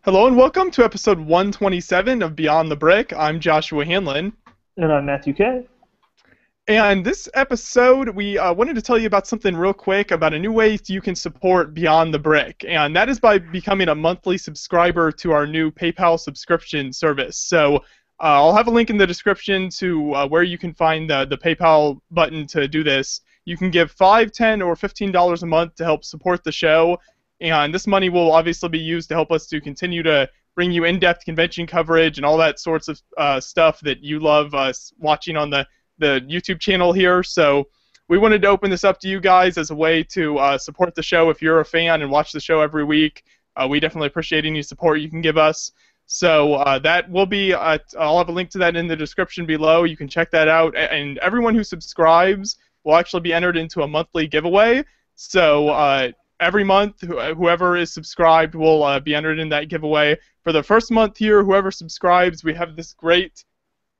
Hello and welcome to episode 127 of Beyond the Brick. I'm Joshua Hanlon. And I'm Matthew Kay. And this episode, we wanted to tell you about something real quick about a new way you can support Beyond the Brick. And that is by becoming a monthly subscriber to our new PayPal subscription service. So I'll have a link in the description to where you can find the PayPal button to do this. You can give $5, $10, or $15 a month to help support the show. And this money will obviously be used to help us to continue to bring you in-depth convention coverage and all that sorts of stuff that you love us watching on the YouTube channel here. So we wanted to open this up to you guys as a way to support the show if you're a fan and watch the show every week. We definitely appreciate any support you can give us. So that will be, I'll have a link to that in the description below. You can check that out. And everyone who subscribes will actually be entered into a monthly giveaway. So every month, whoever is subscribed will be entered in that giveaway. For the first month here, whoever subscribes, we have this great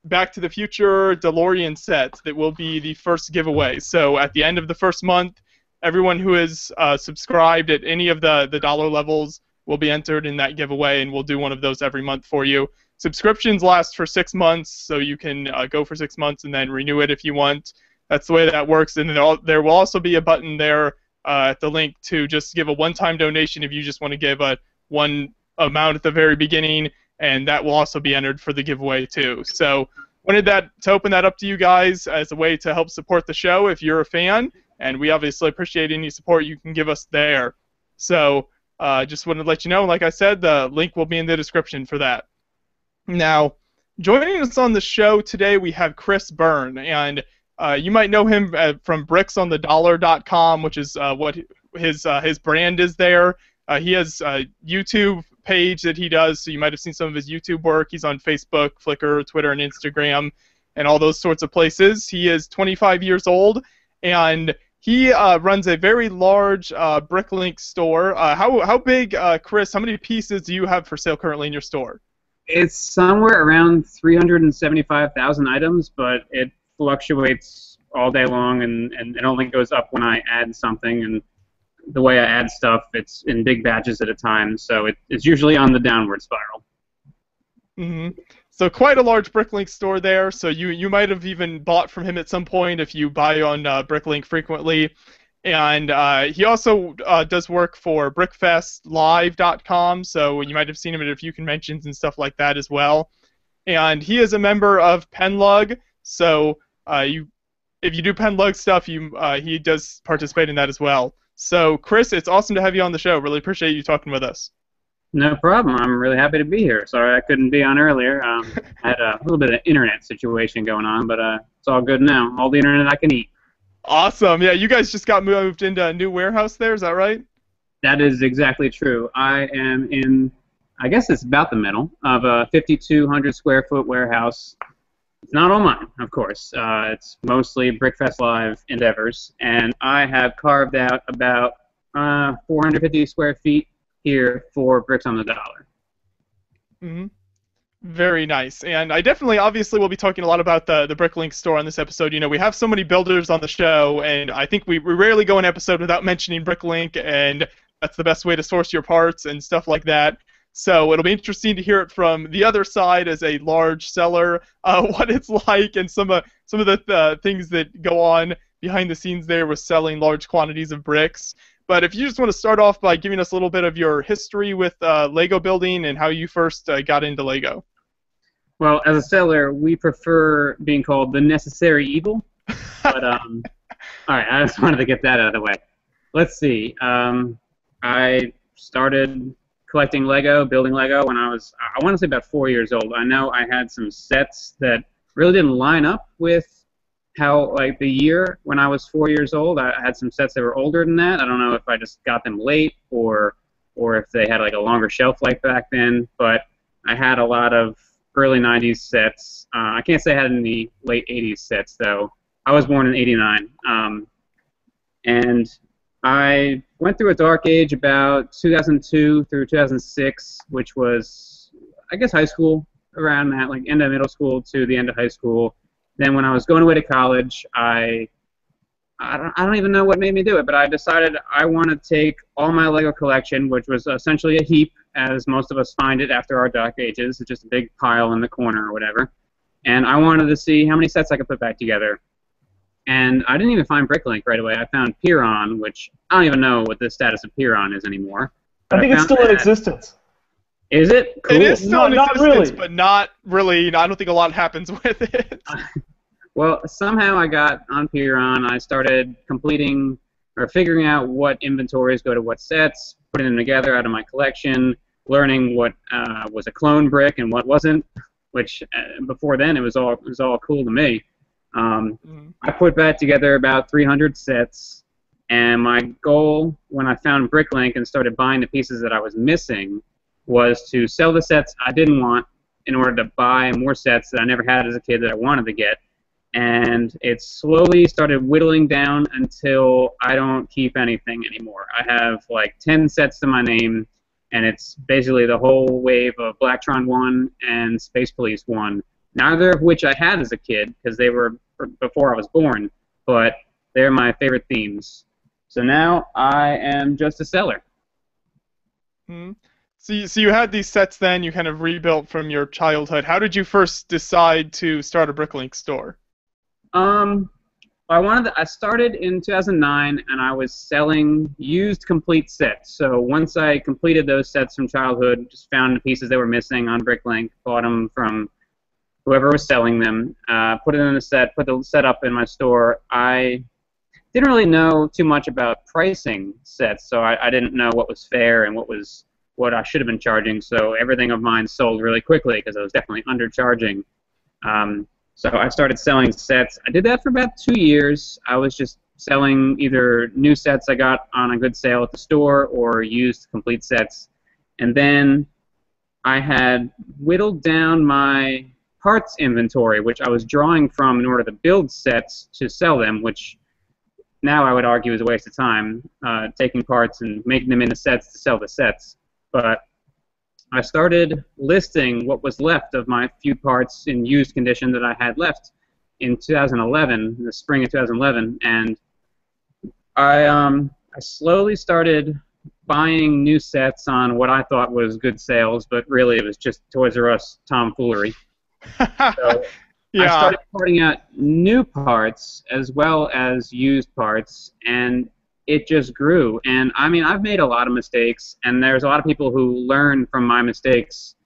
Back to the Future DeLorean set that will be the first giveaway. So at the end of the first month, everyone who is subscribed at any of the dollar levels will be entered in that giveaway, and we'll do one of those every month for you. Subscriptions last for 6 months, so you can go for 6 months and then renew it if you want. That's the way that works. And there will also be a button there at the link to just give a one-time donation if you just want to give one amount at the very beginning, and that will also be entered for the giveaway too. So wanted to open that up to you guys as a way to help support the show if you're a fan, and we obviously appreciate any support you can give us there. So just wanted to let you know, like I said, the link will be in the description for that. Now, joining us on the show today, we have Chris Byrne, and you might know him from BricksOnTheDollar.com, which is what his brand is there. He has a YouTube page that he does, so you might have seen some of his YouTube work. He's on Facebook, Flickr, Twitter, and Instagram, and all those sorts of places. He is 25 years old, and he runs a very large Bricklink store. How big, Chris, how many pieces do you have for sale currently in your store? It's somewhere around 375,000 items, but it fluctuates all day long, and it only goes up when I add something. And the way I add stuff, it's in big batches at a time, so it's usually on the downward spiral. Mm-hmm. So quite a large Bricklink store there. So you might have even bought from him at some point if you buy on Bricklink frequently. And he also does work for BrickFestLive.com, so you might have seen him at a few conventions and stuff like that as well. And he is a member of Penlug, so if you do Penlug stuff, he does participate in that as well. So, Chris, it's awesome to have you on the show. Really appreciate you talking with us. No problem. I'm really happy to be here. Sorry I couldn't be on earlier. I had a little bit of an internet situation going on, but it's all good now. All the internet I can eat. Awesome. Yeah, you guys just got moved into a new warehouse there, is that right? That is exactly true. I am in, I guess it's about the middle of a 5,200 square foot warehouse. It's not all mine, of course. It's mostly BrickFest Live endeavors, and I have carved out about 450 square feet here for Bricks on the Dollar. Mm-hmm. Very nice. And I definitely, obviously, will be talking a lot about the Bricklink store on this episode. You know, we have so many builders on the show, and I think we rarely go an episode without mentioning Bricklink, and that's the best way to source your parts and stuff like that. So it'll be interesting to hear it from the other side as a large seller, what it's like, and some of the things that go on behind the scenes there with selling large quantities of bricks. But if you just want to start off by giving us a little bit of your history with Lego building and how you first got into Lego. Well, as a seller, we prefer being called the necessary evil. But all right, I just wanted to get that out of the way. Let's see. I started collecting Lego, building Lego when I want to say about 4 years old. I know I had some sets that really didn't line up with how, like, the year when I was 4 years old. I had some sets that were older than that. I don't know if I just got them late or if they had like a longer shelf life back then, but I had a lot of early 90s sets. I can't say I had any late 80s sets, though. I was born in '89. And I went through a dark age about 2002 through 2006, which was, I guess, high school, around that, like end of middle school to the end of high school. Then when I was going away to college, I don't even know what made me do it, but I decided I want to take all my Lego collection, which was essentially a heap, as most of us find it after our dark ages. It's just a big pile in the corner or whatever. And I wanted to see how many sets I could put back together. And I didn't even find Bricklink right away. I found Piron, which I don't even know what the status of Piron is anymore. I think it's still in existence. Is it? Cool. It is still in not existence, really. but not really. I don't think a lot happens with it. Well, somehow I got on Piron. I started completing or figuring out what inventories go to what sets, putting them together out of my collection, learning what was a clone brick and what wasn't. Which before then it was all cool to me. I put back together about 300 sets, and my goal when I found Bricklink and started buying the pieces that I was missing was to sell the sets I didn't want in order to buy more sets that I never had as a kid that I wanted to get. And it slowly started whittling down until I don't keep anything anymore. I have like 10 sets to my name, and it's basically the whole wave of Blacktron 1 and Space Police 1, neither of which I had as a kid because they were before I was born, but they're my favorite themes. So now I am just a seller. So you had these sets then, you kind of rebuilt from your childhood. How did you first decide to start a Bricklink store? I started in 2009, and I was selling used complete sets. So once I completed those sets from childhood, just found the pieces that were missing on Bricklink, bought them from whoever was selling them, put it in a set, put the set up in my store. I didn't really know too much about pricing sets, so I didn't know what was fair and what I should have been charging. So everything of mine sold really quickly because I was definitely undercharging. So I started selling sets. I did that for about 2 years. I was just selling either new sets I got on a good sale at the store or used complete sets. And then I had whittled down my parts inventory, which I was drawing from in order to build sets to sell them, which now I would argue is a waste of time, taking parts and making them into sets to sell the sets. But I started listing what was left of my few parts in used condition that I had left in 2011, the spring of 2011, and I slowly started buying new sets on what I thought was good sales, but really it was just Toys R Us tomfoolery. So Yeah. I started porting out new parts as well as used parts, and it just grew. And I mean, I've made a lot of mistakes, and there's a lot of people who learn from my mistakes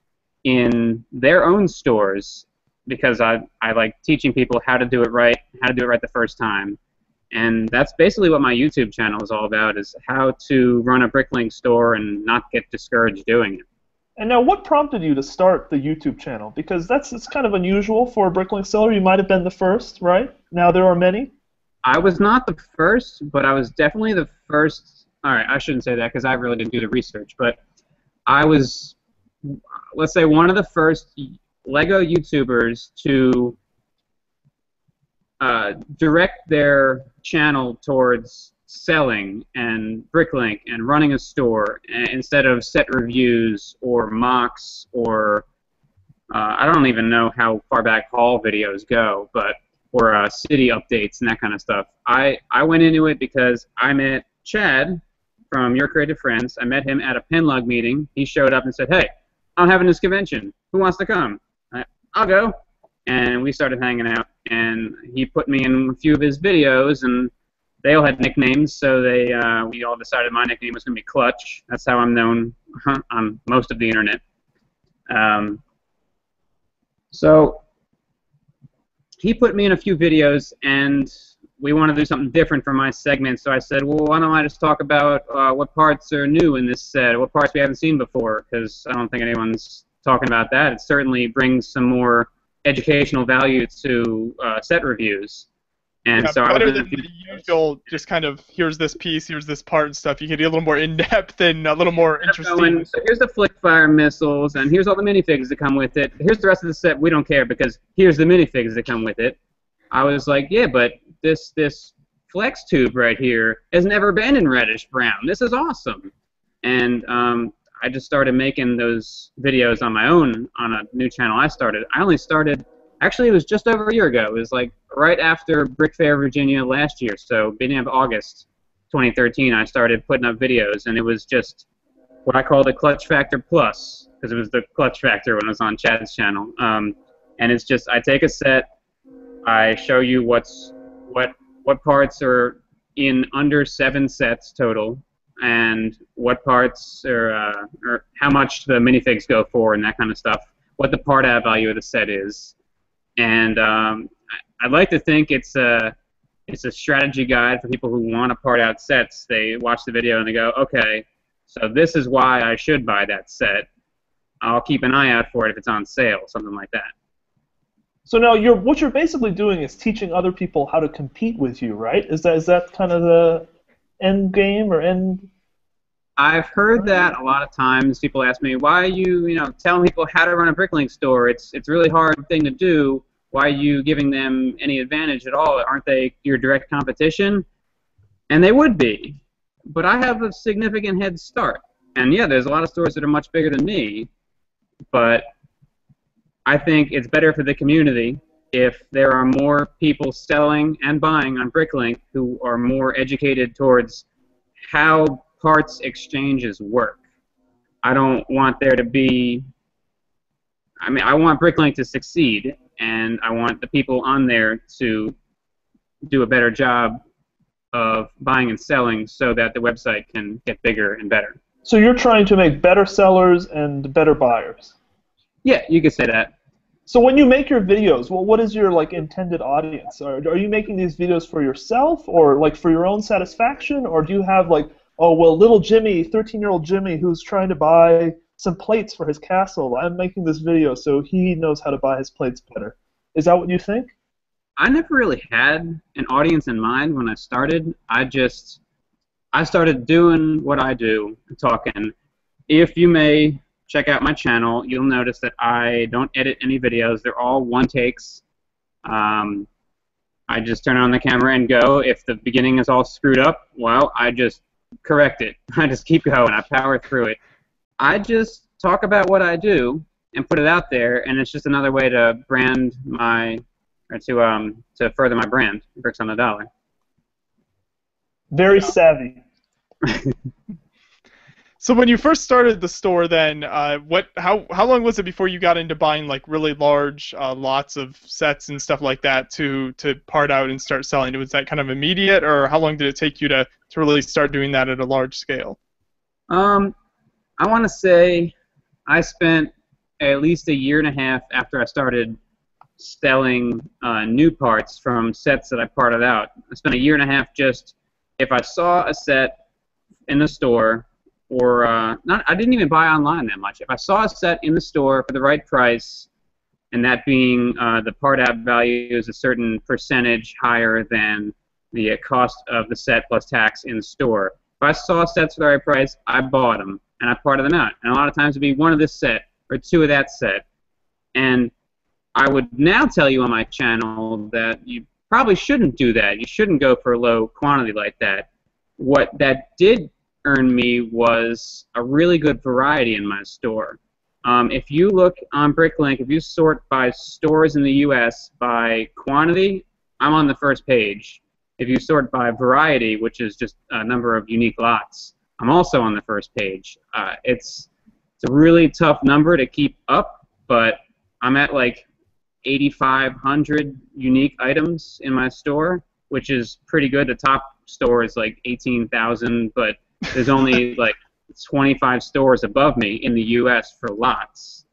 in their own stores because I like teaching people how to do it right the first time. And that's basically what my YouTube channel is all about, is how to run a Bricklink store and not get discouraged doing it. And now, what prompted you to start the YouTube channel? Because it's kind of unusual for a Bricklink seller. You might have been the first, right? Now there are many. I was not the first, but I was definitely the first. All right, I shouldn't say that because I really didn't do the research, but I was, let's say, one of the first LEGO YouTubers to direct their channel towards selling and Bricklink and running a store instead of set reviews or mocks or I don't even know how far back haul videos go, but or city updates and that kind of stuff. I went into it because I met Chad from Your Creative Friends. I met him at a Penlug meeting. He showed up and said, "Hey, I'm having this convention. Who wants to come?" I'll go. And we started hanging out, and he put me in a few of his videos, and they all had nicknames, so we all decided my nickname was going to be Clutch. That's how I'm known on most of the internet. So he put me in a few videos, and we wanted to do something different for my segment, so I said, well, why don't I just talk about what parts are new in this set, what parts we haven't seen before, because I don't think anyone's talking about that. It certainly brings some more educational value to set reviews. And yeah, so better than the usual, just kind of, here's this piece, here's this part and stuff. You can get a little more in-depth and a little more interesting. So here's the flick-fire missiles, and here's all the minifigs that come with it. Here's the rest of the set. We don't care because here's the minifigs that come with it. I was like, yeah, but this flex tube right here has never been in reddish brown. This is awesome. And I just started making those videos on my own on a new channel I started. I only started, actually it was just over a year ago. It was like right after Brick Fair, Virginia last year. So beginning of August 2013, I started putting up videos, and it was just what I call the Clutch Factor Plus, because it was the Clutch Factor when it was on Chad's channel. And it's just, I take a set, I show you what parts are in under 7 sets total, and what parts or how much the minifigs go for, and that kind of stuff, what the part out value of the set is. And I'd like to think it's a strategy guide for people who want to part out sets. They watch the video and they go, okay, so this is why I should buy that set. I'll keep an eye out for it if it's on sale, something like that. So now what you're basically doing is teaching other people how to compete with you, right? Is that kind of the end game or end? I've heard that a lot of times. People ask me, why are you telling people how to run a Bricklink store? It's a really hard thing to do. Why are you giving them any advantage at all? Aren't they your direct competition? And they would be. But I have a significant head start. And yeah, there's a lot of stores that are much bigger than me. But I think it's better for the community if there are more people selling and buying on Bricklink who are more educated towards how parts exchanges work. I don't want there to be... I want Bricklink to succeed, and I want the people on there to do a better job of buying and selling so that the website can get bigger and better. So you're trying to make better sellers and better buyers? Yeah, you could say that. So when you make your videos, well, what is your intended audience? Are you making these videos for yourself, or for your own satisfaction, or do you have oh well, little Jimmy, 13-year-old Jimmy, who's trying to buy some plates for his castle? I'm making this video so he knows how to buy his plates better. Is that what you think? I never really had an audience in mind when I started. I started doing what I do, talking. If you may check out my channel, you'll notice that I don't edit any videos. They're all one takes. I just turn on the camera and go. If the beginning is all screwed up, well, I just correct it. I just keep going. I power through it. I just talk about what I do and put it out there, and it's just another way to brand to further my brand, Bricks on the Dollar. Very savvy. So when you first started the store, then how long was it before you got into buying really large lots of sets and stuff like that to part out and start selling? Was that kind of immediate, or how long did it take you to really start doing that at a large scale? I want to say I spent at least 1.5 years after I started selling new parts from sets that I parted out. I spent 1.5 years just, if I saw a set in the store, or I didn't even buy online that much. If I saw a set in the store for the right price, and that being the part out value is a certain percentage higher than the cost of the set plus tax in the store. If I saw sets for the right price, I bought them, and I parted them out. And a lot of times it would be one of this set, or 2 of that set. And I would now tell you on my channel that you probably shouldn't do that. You shouldn't go for a low quantity like that. What that did earn me was a really good variety in my store. If you look on Bricklink, if you sort by stores in the U.S. by quantity, I'm on the first page. If you sort by variety, which is just a number of unique lots, I'm also on the first page. It's a really tough number to keep up, but I'm at 8,500 unique items in my store, which is pretty good. The top store is 18,000, but there's only 25 stores above me in the U.S. for lots.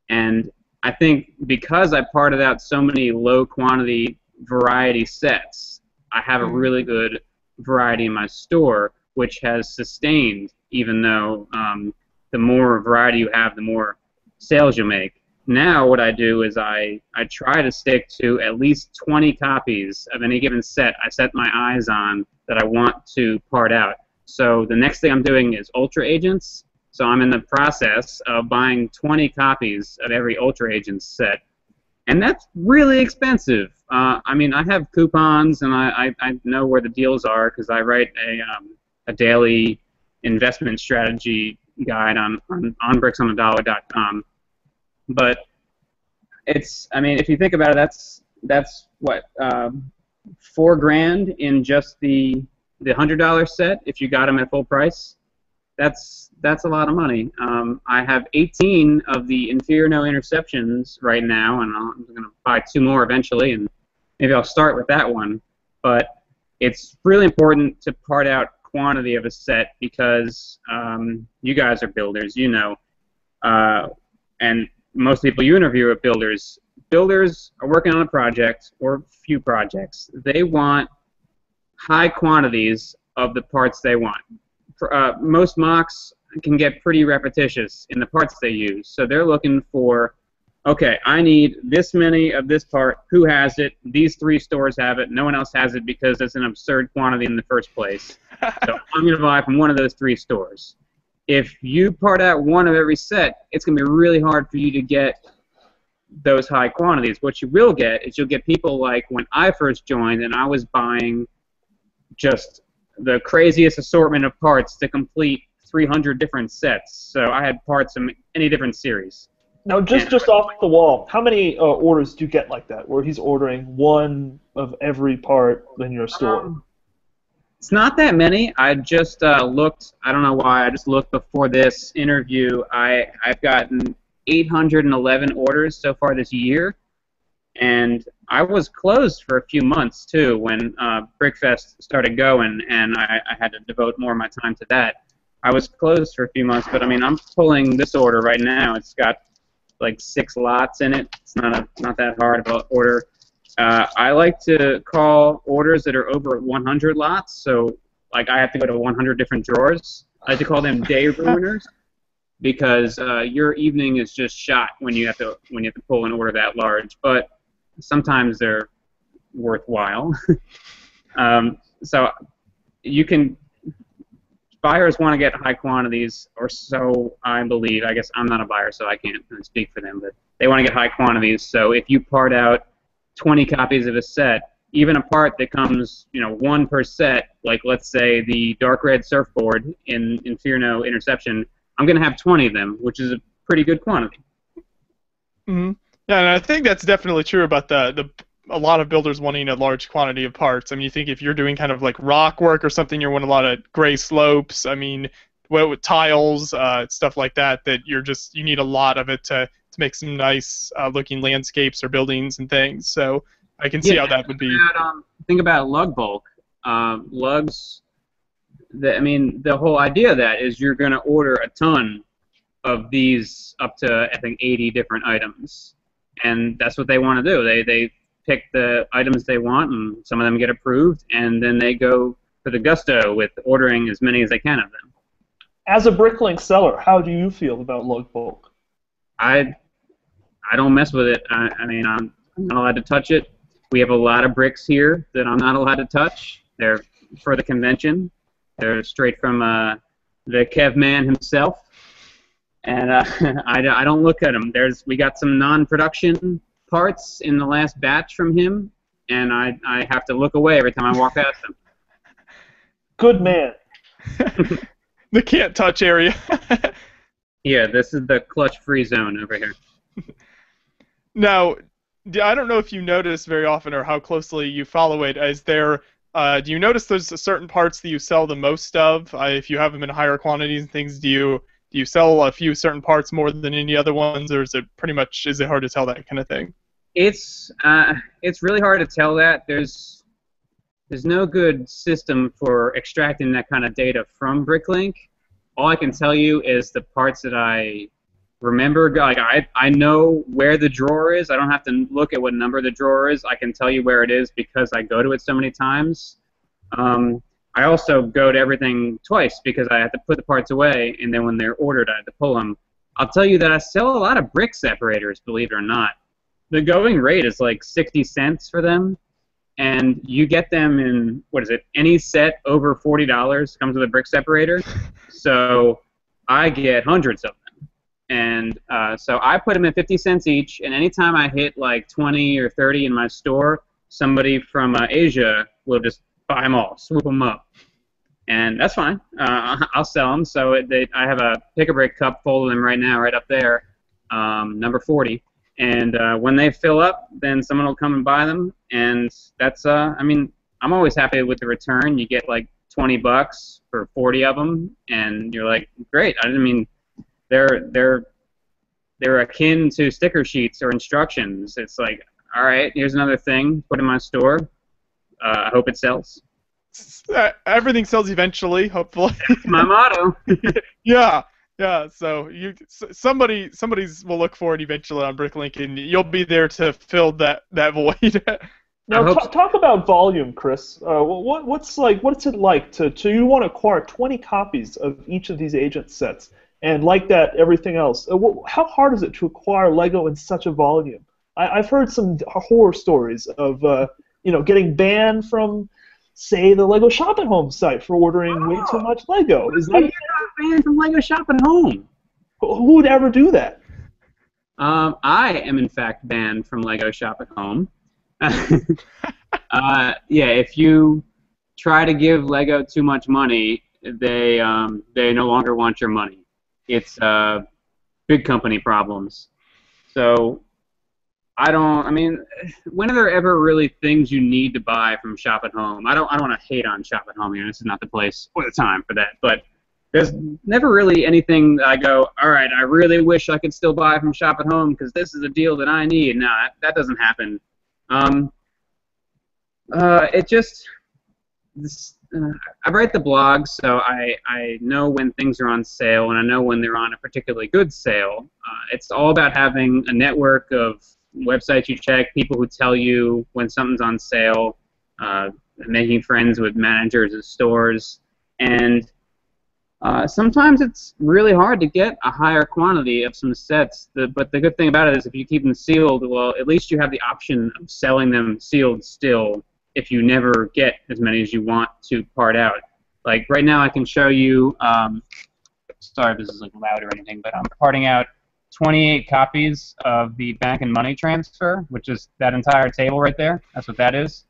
And I think because I parted out so many low-quantity variety sets, I have a really good variety in my store, which has sustained, even though the more variety you have, the more sales you make. Now what I do is I try to stick to at least 20 copies of any given set I set my eyes on that I want to part out. So the next thing I'm doing is Ultra Agents. So I'm in the process of buying 20 copies of every Ultra Agents set. And that's really expensive. I mean, I have coupons, and I know where the deals are because I write a daily investment strategy guide on BricksOnTheDollar.com. But I mean, if you think about it, that's what, $4,000 in just the $100 set if you got them at full price. that's a lot of money. I have 18 of the Inferno interceptions right now, and I'm going to buy 2 more eventually, and maybe I'll start with that one. But it's really important to part out quantity of a set because you guys are builders, you know, and most people you interview are builders. Builders are working on a project or few projects. They want high quantities of the parts they want. Most mocks can get pretty repetitious in the parts they use, so they're looking for, okay, I need this many of this part. Who has it? These 3 stores have it. No one else has it because it's an absurd quantity in the first place. So I'm going to buy from one of those 3 stores. If you part out one of every set, it's going to be really hard for you to get those high quantities. What you will get is you'll get people like when I first joined and I was buying just the craziest assortment of parts to complete 300 different sets. So I had parts from any different series. Now, just off the wall, how many orders do you get like that, where he's ordering one of every part in your store? It's not that many. I just looked. I don't know why. I just looked before this interview. I've gotten 811 orders so far this year, and I was closed for a few months too when BrickFest started going, and I had to devote more of my time to that. I was closed for a few months, but I mean, I'm pulling this order right now. It's got like 6 lots in it. It's not that hard of an order. I like to call orders that are over 100 lots, so like I have to go to 100 different drawers. I like to call them day ruiners because your evening is just shot when you have to pull an order that large. But sometimes they're worthwhile. So you can. Buyers want to get high quantities, or so I believe. I guess I'm not a buyer, so I can't speak for them, but they want to get high quantities. So if you part out 20 copies of a set, even a part that comes, 1 per set, like let's say the dark red surfboard in Inferno Interception, I'm going to have 20 of them, which is a pretty good quantity. Mm-hmm. Yeah, and I think that's definitely true about a lot of builders wanting a large quantity of parts. I mean, you think if you're doing kind of like rock work or something, you're wanting a lot of gray slopes. I mean, with tiles, stuff like that, you need a lot of it to make some nice looking landscapes or buildings and things. So I can see how that would be. Think about lug bulk. Lugs. The whole idea of that is you're going to order a ton of these up to I think 80 different items, and that's what they want to do. They pick the items they want, and some of them get approved, and then they go for the gusto with ordering as many as they can of them. As a Bricklink seller, how do you feel about lug bulk? I don't mess with it. I'm not allowed to touch it. We have a lot of bricks here that I'm not allowed to touch. They're for the convention. They're straight from the Kev man himself, and I don't look at them. We got some non-production parts in the last batch from him, and I have to look away every time I walk past them. Good man. The can't touch area. Yeah, this is the clutch-free zone over here. Now, I don't know if you notice very often or how closely you follow it. Do you notice there's certain parts that you sell the most of? If you have them in higher quantities and things, do you sell a few certain parts more than any other ones, or is it hard to tell that kind of thing? It's really hard to tell that. There's no good system for extracting that kind of data from Bricklink. All I can tell you is the parts that I remember. Like I know where the drawer is. I don't have to look at what number the drawer is. I can tell you where it is because I go to it so many times. I also go to everything twice because I have to put the parts away, and then when they're ordered, I have to pull them. I'll tell you that I sell a lot of brick separators, believe it or not. The going rate is like 60 cents for them, and you get them in, any set over $40 comes with a brick separator. So I get hundreds of them. And so I put them at 50 cents each, and anytime I hit like 20 or 30 in my store, somebody from Asia will just buy them all, swoop them up. And that's fine. I'll sell them. So I have a pick-a-brick cup full of them right now, right up there, number 40. And when they fill up, then someone will come and buy them. And that's, I'm always happy with the return. You get like $20 for 40 of them, and you're like, great. I mean, they're akin to sticker sheets or instructions. It's like, all right, here's another thing, put in my store. I hope it sells. Everything sells eventually, hopefully. That's my motto. Yeah. Yeah, so somebody's will look for it eventually on Bricklink, and you'll be there to fill that void. Now, talk about volume, Chris. What's it like to you want to acquire 20 copies of each of these agent sets, and like that, everything else? How hard is it to acquire Lego in such a volume? I've heard some horror stories of getting banned from, say, the Lego Shop at Home site for ordering way too much Lego. Is that banned from Lego Shop at Home? Who would ever do that? I am in fact banned from Lego Shop at Home. Yeah, if you try to give Lego too much money, they no longer want your money. It's big company problems. So I mean, when are there ever really things you need to buy from Shop at Home? I don't want to hate on Shop at Home here. This is not the place or the time for that. But there's never really anything that I go, all right, I really wish I could still buy from Shop at Home because this is a deal that I need. No, that doesn't happen. I write the blog, so I know when things are on sale, and I know when they're on a particularly good sale. It's all about having a network of websites you check, people who tell you when something's on sale, making friends with managers of stores, and sometimes it's really hard to get a higher quantity of some sets, but the good thing about it is if you keep them sealed, well, at least you have the option of selling them sealed still if you never get as many as you want to part out. Like right now I can show you, sorry if this is like loud or anything, but I'm parting out 28 copies of the Bank and Money Transfer, which is that entire table right there. That's what that is.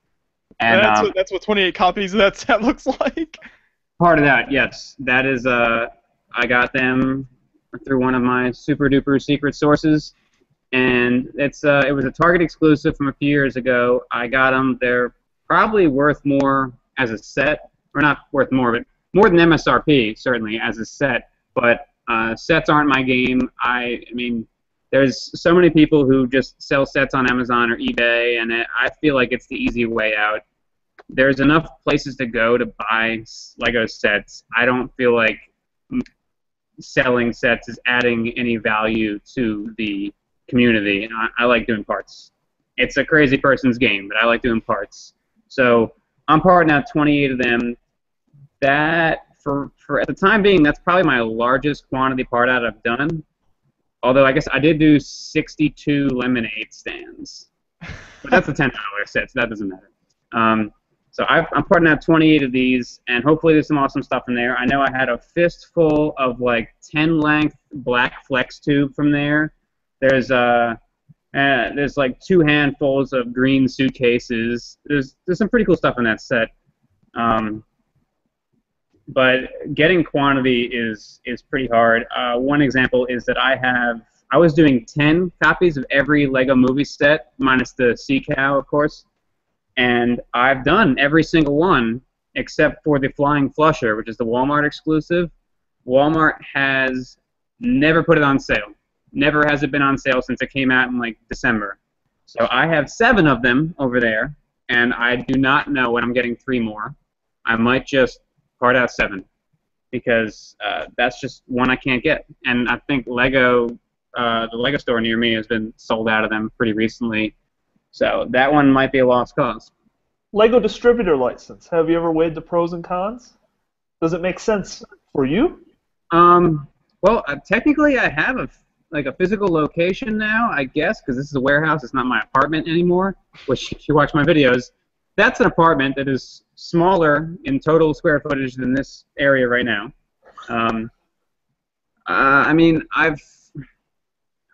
And that's what 28 copies of that set looks like. Part of that, yes. That is, I got them through one of my super duper secret sources, and it was a Target exclusive from a few years ago. I got them. They're probably worth more as a set, or not worth more, but more than MSRP certainly as a set. But sets aren't my game. I mean, there's so many people who just sell sets on Amazon or eBay, and I feel like it's the easy way out. There's enough places to go to buy Lego sets. I don't feel like selling sets is adding any value to the community. And I like doing parts. It's a crazy person's game, but I like doing parts. So I'm parting out 28 of them. That, for at the time being, that's probably my largest quantity part out I've done. Although I guess I did do 62 lemonade stands. But that's a $10 set, so that doesn't matter. So I'm parting out 28 of these, and hopefully there's some awesome stuff in there. I know I had a fistful of like 10-length black flex tube from there. There's like 2 handfuls of green suitcases. There's some pretty cool stuff in that set. But getting quantity is pretty hard. One example is that I was doing 10 copies of every Lego movie set, minus the Sea Cow, of course. And I've done every single one except for the Flying Flusher, which is the Walmart exclusive. Walmart has never put it on sale. Never has it been on sale since it came out in like December. So I have 7 of them over there, and I do not know when I'm getting 3 more. I might just part out 7 because that's just one I can't get. And I think the Lego store near me has been sold out of them pretty recently. So that one might be a lost cause. Lego distributor license. Have you ever weighed the pros and cons? Does it make sense for you? Well, technically I have a physical location now, I guess, because this is a warehouse. It's not my apartment anymore, which, if you watch my videos, that's an apartment that is smaller in total square footage than this area right now. I mean,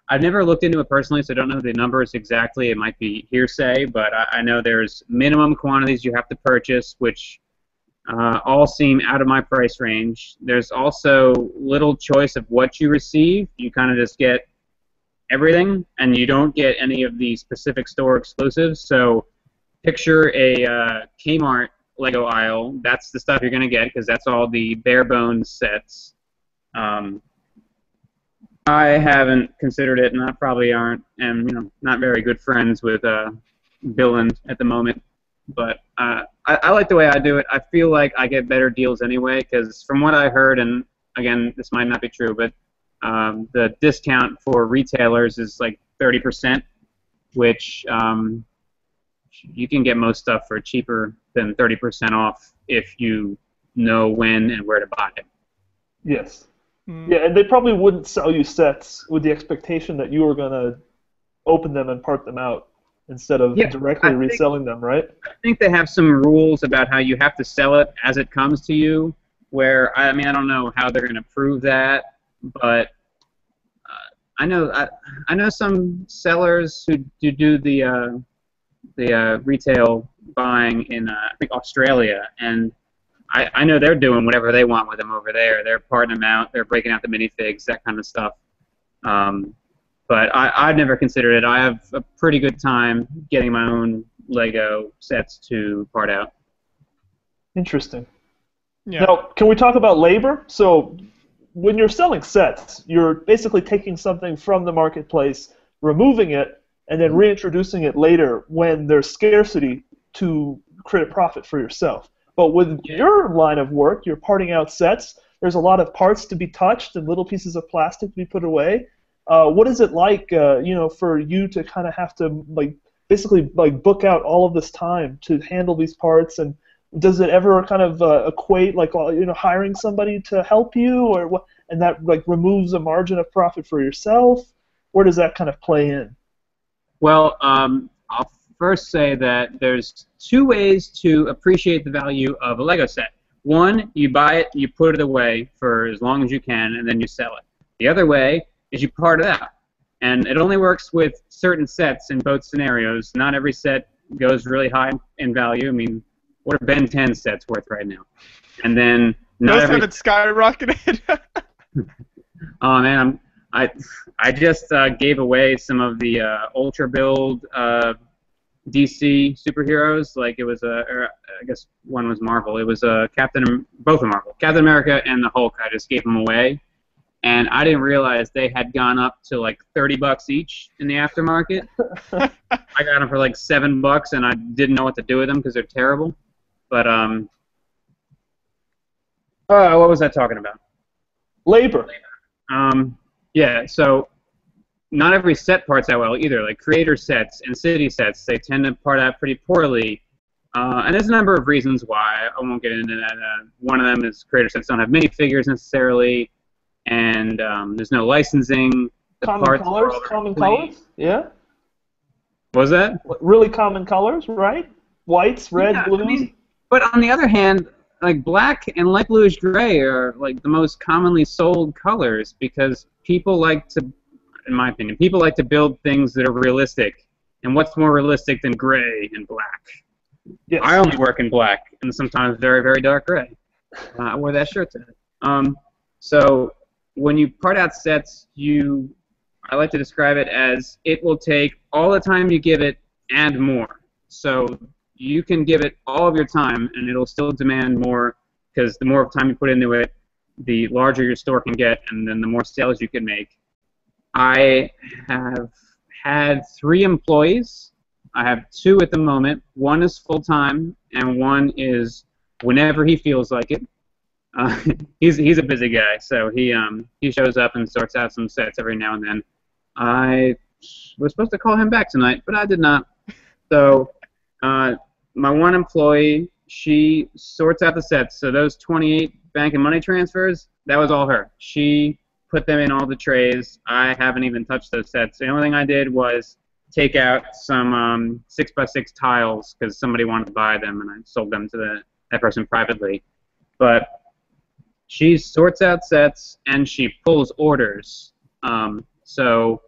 I've never looked into it personally, so I don't know the numbers exactly. It might be hearsay, but I know there's minimum quantities you have to purchase, which all seem out of my price range. There's also little choice of what you receive. You kind of just get everything, and you don't get any of the specific store exclusives. So picture a Kmart Lego aisle, that's the stuff you're going to get because that's all the bare bones sets. I haven't considered it, and I probably am not very good friends with Billund at the moment. But I like the way I do it. I feel like I get better deals anyway because from what I heard, and again, this might not be true, but the discount for retailers is like 30%, which you can get most stuff for cheaper than 30% off if you know when and where to buy it. Yes. Yeah, and they probably wouldn't sell you sets with the expectation that you were going to open them and part them out instead of directly reselling them, right? I think they have some rules about how you have to sell it as it comes to you, where, I don't know how they're going to prove that, but I know some sellers who do the retail buying in, I think, Australia, and I know they're doing whatever they want with them over there. They're parting them out. They're breaking out the minifigs, that kind of stuff. But I've never considered it. I have a pretty good time getting my own Lego sets to part out. Interesting. Yeah. Now, can we talk about labor? So when you're selling sets, you're basically taking something from the marketplace, removing it, and then reintroducing it later when there's scarcity to create a profit for yourself. But with your line of work, you're parting out sets. There's a lot of parts to be touched and little pieces of plastic to be put away. What is it like, for you to kind of have to basically book out all of this time to handle these parts? And does it ever kind of equate hiring somebody to help you, or what? And that removes a margin of profit for yourself? Where does that kind of play in? Well, I'll first say that there's two ways to appreciate the value of a Lego set. One, you buy it, you put it away for as long as you can, and then you sell it. The other way is you part it out. And it only works with certain sets in both scenarios. Not every set goes really high in value. I mean, what are Ben 10 sets worth right now? And then not Those every... haven't skyrocketed. Oh, man, I just gave away some of the Ultra Build DC superheroes. Like it was I guess one was Marvel. It was both are Marvel. Captain America and the Hulk. I just gave them away, and I didn't realize they had gone up to like $30 each in the aftermarket. I got them for like $7, and I didn't know what to do with them because they're terrible. But what was I talking about? Labor. Yeah. So. Not every set parts out well either. Like creator sets and city sets, they tend to part out pretty poorly. And there's a number of reasons why. I won't get into that. One of them is creator sets don't have minifigures necessarily, and there's no licensing. Common colors? Yeah? What was that? Really common colors, right? Whites, red, blues. But on the other hand, like black and light bluish gray are like the most commonly sold colors because people like to, in my opinion, people like to build things that are realistic. And what's more realistic than gray and black? Yes. I only work in black and sometimes very, very dark gray. I wear that shirt today. So when you part out sets, I like to describe it as it will take all the time you give it and more. So you can give it all of your time and it'll still demand more because the more time you put into it, the larger your store can get and then the more sales you can make. I have had 3 employees. I have 2 at the moment. One is full-time, and one is whenever he feels like it. He's a busy guy, so he shows up and sorts out some sets every now and then. I was supposed to call him back tonight, but I did not. So my one employee, she sorts out the sets. So those 28 bank and money transfers, that was all her. She put them in all the trays. I haven't even touched those sets. The only thing I did was take out some 6x6 tiles because somebody wanted to buy them, and I sold them to that person privately. But she sorts out sets, and she pulls orders. So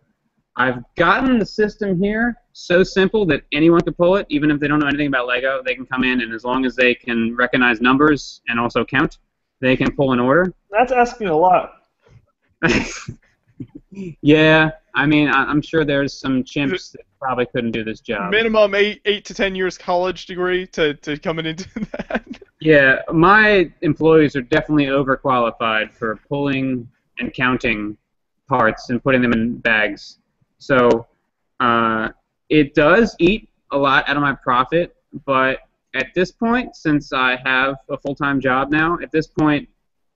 I've gotten the system here so simple that anyone can pull it, even if they don't know anything about Lego. They can come in, and as long as they can recognize numbers and also count, they can pull an order. That's asking a lot. Yeah, I mean, I'm sure there's some chimps that probably couldn't do this job. Minimum 8 to 10 years college degree to coming into that. Yeah, my employees are definitely overqualified for pulling and counting parts and putting them in bags. So it does eat a lot out of my profit, but at this point, since I have a full-time job now, at this point,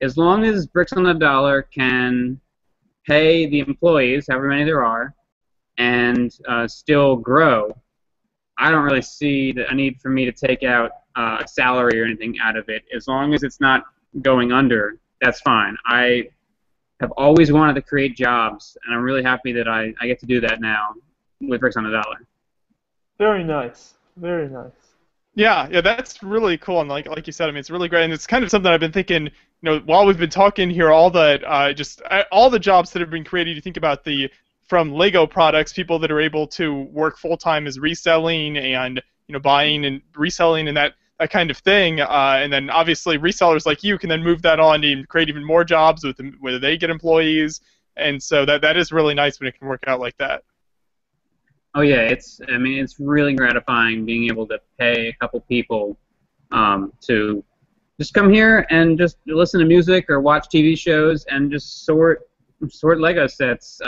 as long as Bricks on the Dollar can pay the employees, however many there are, and still grow, I don't really see a need for me to take out a salary or anything out of it. As long as it's not going under, that's fine. I have always wanted to create jobs, and I'm really happy that I get to do that now with Bricks on the Dollar. Very nice. Very nice. Yeah, that's really cool, and like you said, I mean, it's really great, and it's kind of something I've been thinking, you know, while we've been talking here, all the jobs that have been created. You think about from Lego products, people that are able to work full time as reselling and, you know, buying and reselling and that kind of thing, and then obviously resellers like you can then move that on and create even more jobs with them, whether they get employees, and so that is really nice when it can work out like that. Oh yeah, it's really gratifying being able to pay a couple people to just come here and just listen to music or watch TV shows and just sort Lego sets.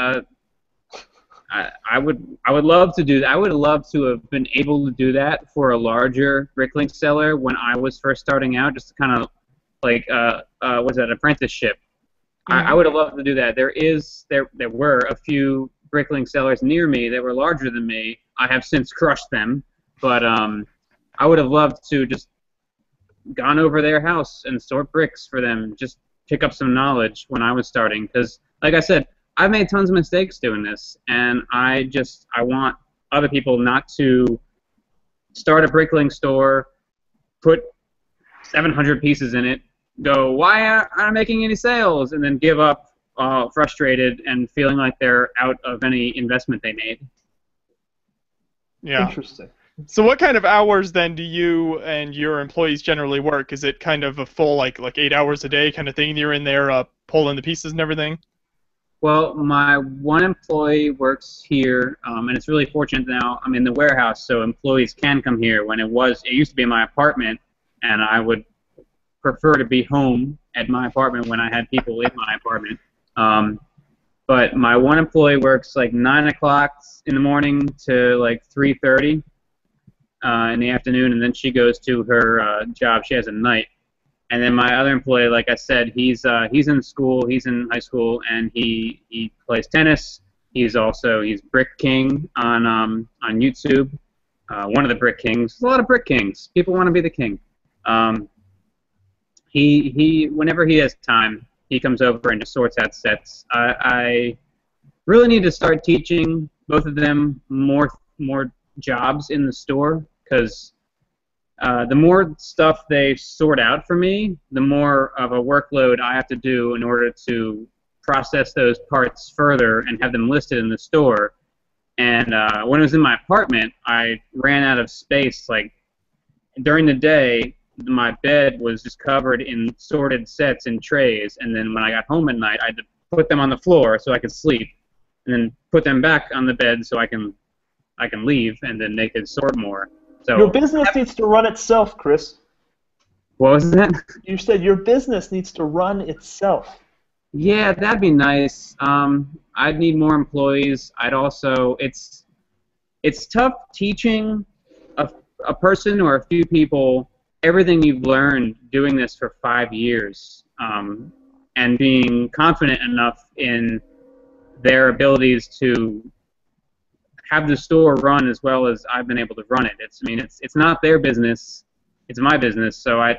I would love to do that. I would love to have been able to do that for a larger Bricklink seller when I was first starting out, just to kind of like what's that, apprenticeship. Mm-hmm. I would have loved to do that. There were a few Bricklink sellers near me that were larger than me. I have since crushed them, but I would have loved to just gone over their house and sort bricks for them, just pick up some knowledge when I was starting. Because, like I said, I've made tons of mistakes doing this, and I want other people not to start a Bricklink store, put 700 pieces in it, go, why aren't I making any sales, and then give up frustrated and feeling like they're out of any investment they made. Yeah. Interesting. So what kind of hours then do you and your employees generally work? Is it kind of a full like 8 hours a day kind of thing? You're in there pulling the pieces and everything? Well, my one employee works here, and it's really fortunate now I'm in the warehouse, so employees can come here. When it used to be in my apartment, and I would prefer to be home at my apartment when I had people in my apartment. But my one employee works like 9 o'clock in the morning to like 3:30 in the afternoon, and then she goes to her job. She has a night. And then my other employee, like I said, he's in school, he's in high school, and he plays tennis. He's Brick King on YouTube. One of the Brick Kings. There's a lot of Brick Kings. People want to be the king. He whenever he has time, he comes over and just sorts out sets. I really need to start teaching both of them more jobs in the store, because the more stuff they sort out for me, the more of a workload I have to do in order to process those parts further and have them listed in the store. And when I was in my apartment, I ran out of space. Like during the day, my bed was just covered in sorted sets and trays, and then when I got home at night, I had to put them on the floor so I could sleep, and then put them back on the bed so I can leave, and then they could sort more. So your business needs to run itself, Chris. What was that? You said your business needs to run itself. Yeah, that'd be nice. I'd need more employees. It's tough teaching a person or a few people everything you've learned doing this for 5 years, and being confident enough in their abilities to have the store run as well as I've been able to run it. It's not their business, it's my business, so I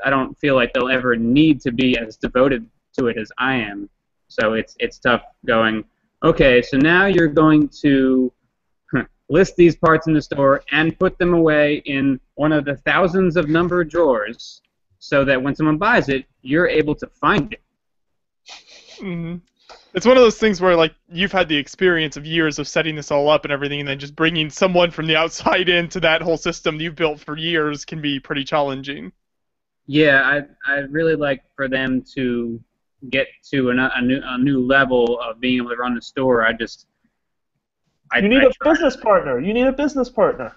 don't feel like they'll ever need to be as devoted to it as I am. So it's tough going, okay, so now you're going to list these parts in the store and put them away in one of the thousands of numbered drawers so that when someone buys it, you're able to find it. Mm-hmm. It's one of those things where, like, you've had the experience of years of setting this all up and everything, and then just bringing someone from the outside into that whole system that you've built for years can be pretty challenging. Yeah, I'd really like for them to get to a new level of being able to run the store. You need a business partner. You need a business partner.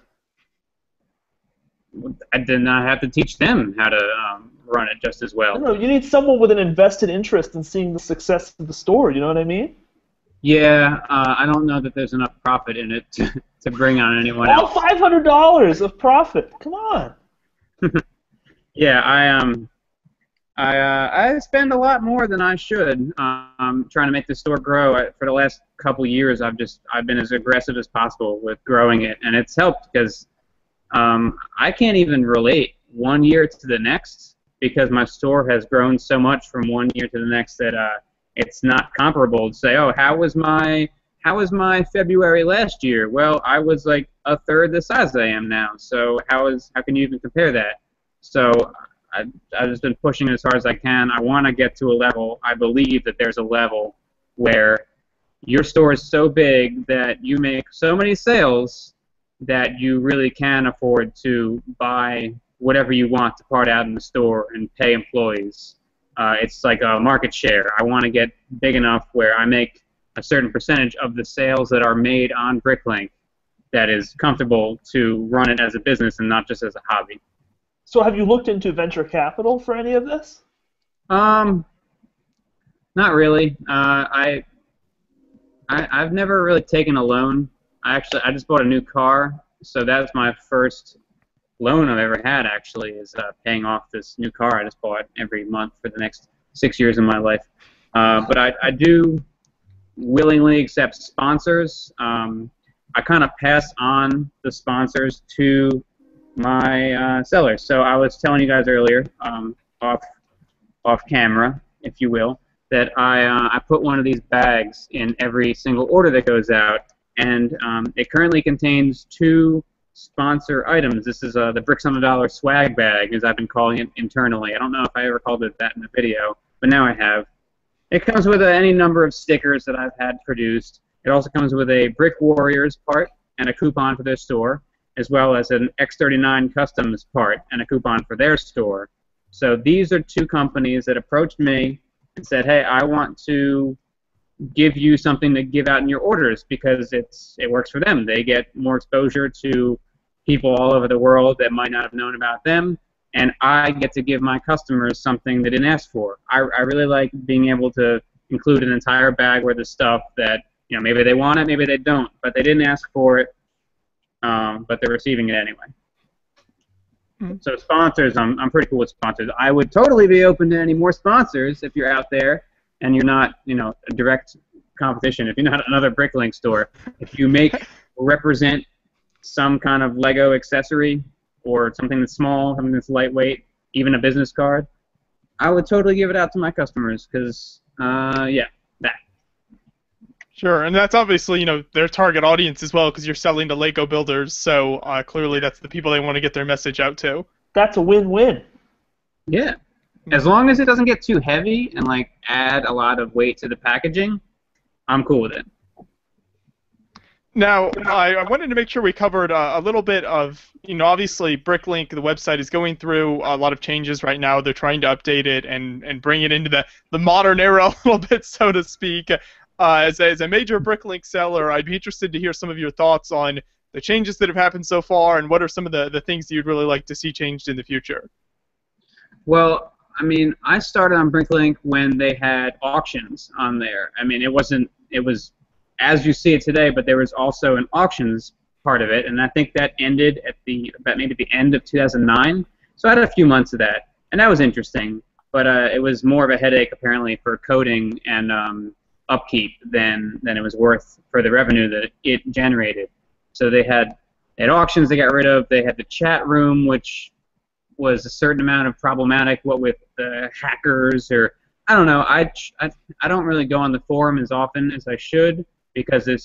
I did not have to teach them how to run it just as well. No, you need someone with an invested interest in seeing the success of the store. You know what I mean? Yeah, I don't know that there's enough profit in it to bring on anyone else. $500 of profit. Come on. Yeah, I spend a lot more than I should trying to make the store grow. For the last couple years, I've been as aggressive as possible with growing it, and it's helped because I can't even relate one year to the next because my store has grown so much from one year to the next that it's not comparable to say, oh, how was my February last year? Well, I was like a third the size I am now. So how can you even compare that? So I've just been pushing as hard as I can. I want to get to a level. I believe that there's a level where your store is so big that you make so many sales that you really can afford to buy whatever you want to part out in the store and pay employees. It's like a market share. I want to get big enough where I make a certain percentage of the sales that are made on Bricklink that is comfortable to run it as a business and not just as a hobby. So have you looked into venture capital for any of this? Not really. I've never really taken a loan. I just bought a new car, so that's my first loan I've ever had, actually, is paying off this new car I just bought every month for the next 6 years of my life. But I do willingly accept sponsors. I kind of pass on the sponsors to my sellers. So I was telling you guys earlier, off camera, if you will, that I put one of these bags in every single order that goes out, and it currently contains 2 sponsor items. This is the Bricks on the Dollar swag bag, as I've been calling it internally. I don't know if I ever called it that in the video, but now I have. It comes with any number of stickers that I've had produced. It also comes with a Brick Warriors part and a coupon for their store, as well as an X39 Customs part and a coupon for their store. So these are 2 companies that approached me and said, hey, I want to give you something to give out in your orders because it works for them. They get more exposure to people all over the world that might not have known about them, and I get to give my customers something they didn't ask for. I really like being able to include an entire bag worth of stuff that, you know, maybe they want it, maybe they don't, but they didn't ask for it, but they're receiving it anyway. So sponsors, I'm pretty cool with sponsors. I would totally be open to any more sponsors if you're out there and you're not, you know, a direct competition. If you're not another Bricklink store, if you make or represent some kind of Lego accessory or something that's small, something that's lightweight, even a business card, I would totally give it out to my customers because, yeah, that. Sure, and that's obviously, you know, their target audience as well because you're selling to Lego builders, so clearly that's the people they want to get their message out to. That's a win-win. Yeah. As long as it doesn't get too heavy and, like, add a lot of weight to the packaging, I'm cool with it. Now, I wanted to make sure we covered a little bit of, you know, obviously Bricklink, the website, is going through a lot of changes right now. They're trying to update it and bring it into the modern era a little bit, so to speak. As a major Bricklink seller, I'd be interested to hear some of your thoughts on the changes that have happened so far and what are some of the things that you'd really like to see changed in the future. Well, I mean, I started on Bricklink when they had auctions on there. I mean, it was as you see it today, but there was also an auctions part of it, and I think that ended at about maybe the end of 2009. So I had a few months of that, and that was interesting. But it was more of a headache apparently for coding and upkeep than it was worth for the revenue that it generated. So they had auctions they got rid of. They had the chat room, which was a certain amount of problematic, what with the hackers or I don't know. I don't really go on the forum as often as I should because it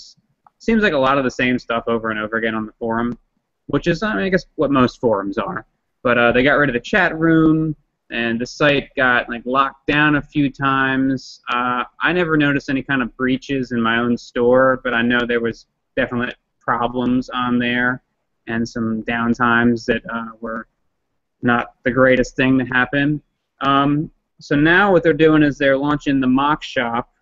seems like a lot of the same stuff over and over again on the forum, which is I guess what most forums are. But they got rid of the chat room, and the site got like locked down a few times. I never noticed any kind of breaches in my own store, but I know there was definite problems on there and some downtimes that were not the greatest thing to happen. So now what they're doing is they're launching the mock shop,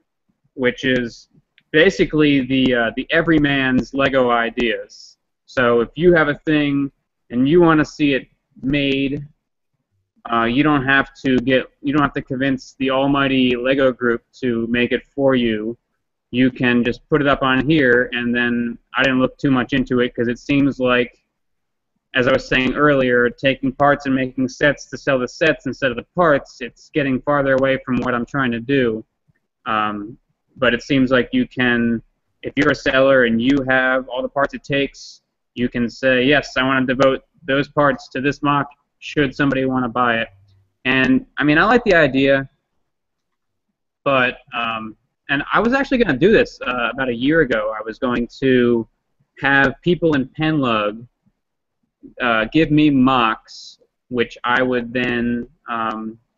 which is basically the everyman's Lego ideas. So if you have a thing and you want to see it made, you don't have to convince the almighty Lego group to make it for you. You can just put it up on here, and then I didn't look too much into it because it seems like, as I was saying earlier, taking parts and making sets to sell the sets instead of the parts, it's getting farther away from what I'm trying to do. But it seems like you can, if you're a seller and you have all the parts it takes, you can say, yes, I want to devote those parts to this mock should somebody want to buy it. And, I mean, I like the idea, but, and I was actually going to do this about a year ago. I was going to have people in Penlug give me mocks, which I would then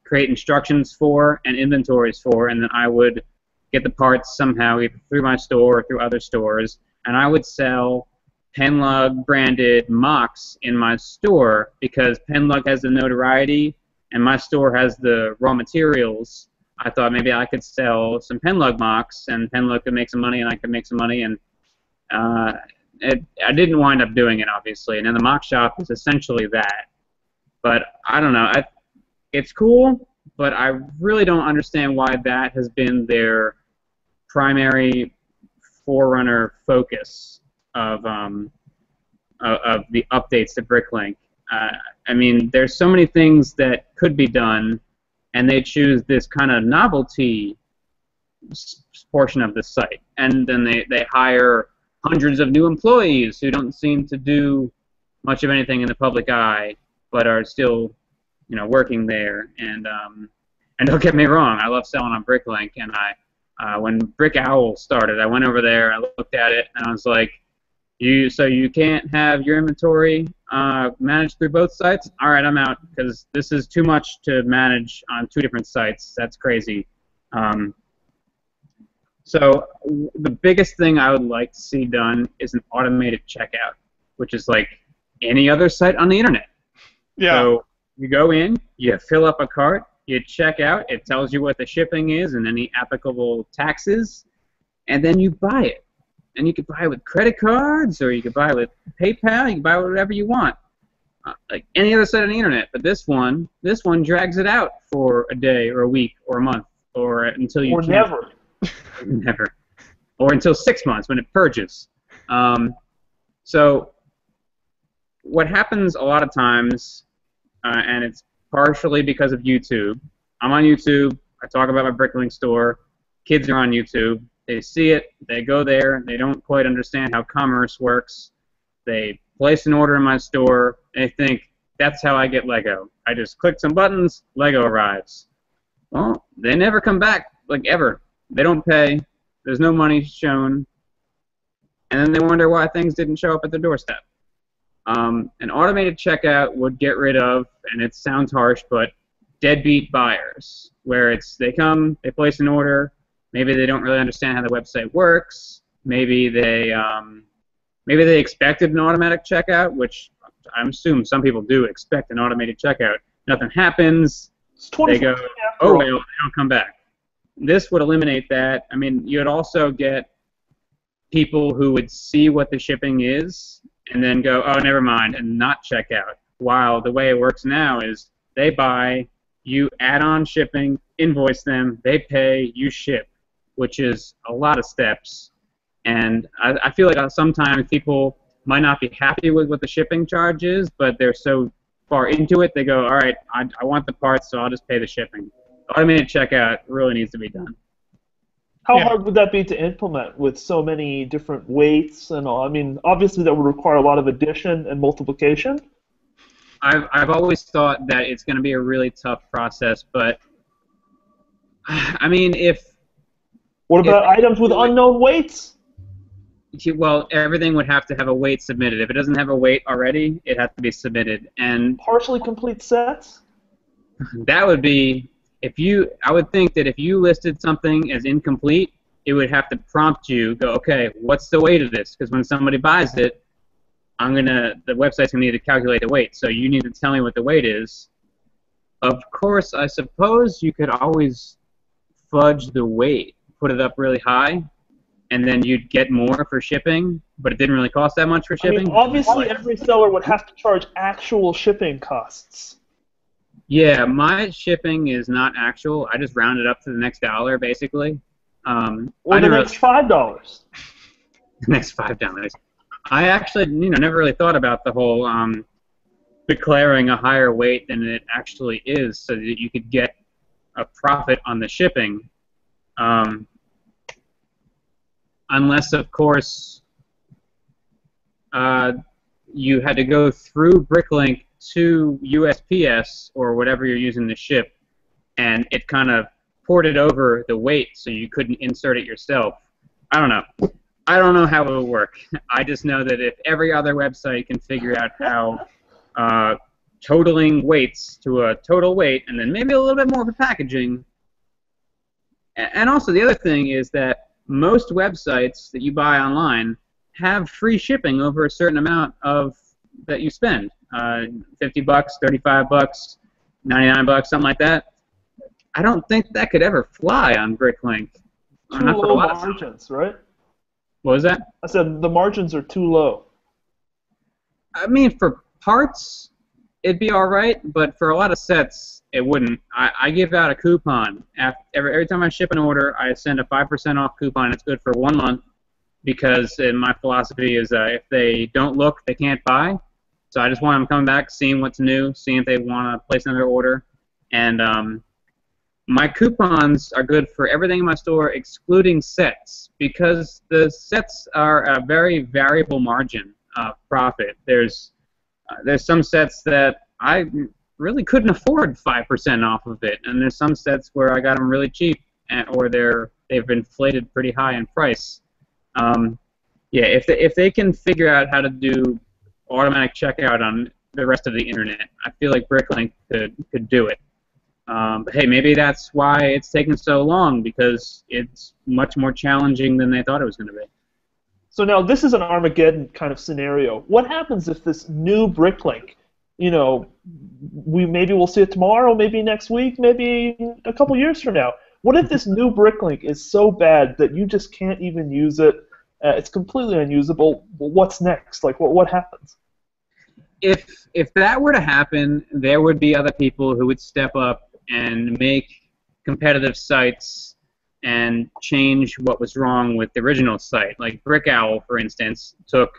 create instructions for and inventories for, and then I would get the parts somehow either through my store or through other stores, and I would sell Penlug branded mocks in my store because Penlug has the notoriety and my store has the raw materials. I thought maybe I could sell some Penlug mocks and Penlug could make some money and I could make some money, and I didn't wind up doing it, obviously, and then the mock shop is essentially that. But I don't know. It's cool, but I really don't understand why that has been their primary forerunner focus of the updates to Bricklink. I mean, there's so many things that could be done, and they choose this kind of novelty portion of the site, and then they hire hundreds of new employees who don't seem to do much of anything in the public eye, but are still, you know, working there. And don't get me wrong, I love selling on Bricklink, and when Brick Owl started, I went over there, I looked at it, and I was like, so you can't have your inventory managed through both sites? All right, I'm out, because this is too much to manage on 2 different sites. That's crazy. So the biggest thing I would like to see done is an automated checkout, which is like any other site on the internet. Yeah. So you go in, you fill up a cart, you check out, it tells you what the shipping is and any applicable taxes, and then you buy it. And you could buy it with credit cards, or you could buy it with PayPal, you can buy whatever you want. Like any other site on the internet, but this one drags it out for a day or a week or a month or until you never. Never. Or until 6 months when it purges. So what happens a lot of times, and it's partially because of YouTube. I'm on YouTube. I talk about my Bricklink store. Kids are on YouTube. They see it. They go there. They don't quite understand how commerce works. They place an order in my store. They think, that's how I get Lego. I just click some buttons, Lego arrives. Well, they never come back, like ever. They don't pay. There's no money shown. And then they wonder why things didn't show up at their doorstep. An automated checkout would get rid of, and it sounds harsh, but deadbeat buyers, where they come, they place an order, maybe they don't really understand how the website works, maybe they expected an automatic checkout, which I assume some people do expect an automated checkout. Nothing happens. They go, oh, well, they don't come back. This would eliminate that. I mean, you'd also get people who would see what the shipping is and then go, oh, never mind, and not check out. While the way it works now is they buy, you add on shipping, invoice them, they pay, you ship, which is a lot of steps. And I feel like sometimes people might not be happy with what the shipping charge is, but they're so far into it, they go, all right, I want the parts, so I'll just pay the shipping. Automated checkout really needs to be done. How hard would that be to implement with so many different weights and all? I mean, obviously that would require a lot of addition and multiplication. I've always thought that it's going to be a really tough process, but I mean, what about items with unknown weights? Well, everything would have to have a weight submitted. If it doesn't have a weight already, it has to be submitted. And partially complete sets? That would be, I would think that if you listed something as incomplete, it would have to prompt you, go, okay, what's the weight of this? Because when somebody buys it, the website's gonna need to calculate the weight. So you need to tell me what the weight is. Of course, I suppose you could always fudge the weight, put it up really high, and then you'd get more for shipping, but it didn't really cost that much for I shipping. mean, obviously, every seller would have to charge actual shipping costs. Yeah, my shipping is not actual. I just round it up to the next dollar, basically. Or the next $5. The next $5. I actually, never really thought about the whole declaring a higher weight than it actually is, so that you could get a profit on the shipping. Unless, of course, you had to go through Bricklink to USPS or whatever you're using to ship, and it kind of ported over the weight so you couldn't insert it yourself. I don't know. I don't know how it would work. I just know that if every other website can figure out how totaling weights to a total weight, and then maybe a little bit more for packaging. And also the other thing is that most websites that you buy online have free shipping over a certain amount of that you spend. $50, $35, $99, something like that. I don't think that could ever fly on Bricklink. Too low margins, right? What was that? I said the margins are too low. I mean, for parts, it'd be all right, but for a lot of sets, it wouldn't. I give out a coupon. Every time I ship an order, I send a 5% off coupon. It's good for 1 month because my philosophy is if they don't look, they can't buy. So I just want them coming back, seeing what's new, seeing if they want to place another order. And my coupons are good for everything in my store excluding sets because the sets are a very variable margin of profit. There's some sets that I really couldn't afford 5% off of it, and there's some sets where I got them really cheap, or they've inflated pretty high in price. Yeah, if they can figure out how to do automatic checkout on the rest of the internet, I feel like Bricklink could do it. But hey, maybe that's why it's taken so long, because it's much more challenging than they thought it was going to be. So now this is an Armageddon kind of scenario. What happens if this new Bricklink, maybe we'll see it tomorrow, maybe next week, maybe a couple years from now. What if this new Bricklink is so bad that you just can't even use it? It's completely unusable. Well, what's next? Like, what happens? If that were to happen, there would be other people who would step up and make competitive sites and change what was wrong with the original site. Like BrickOwl, for instance, took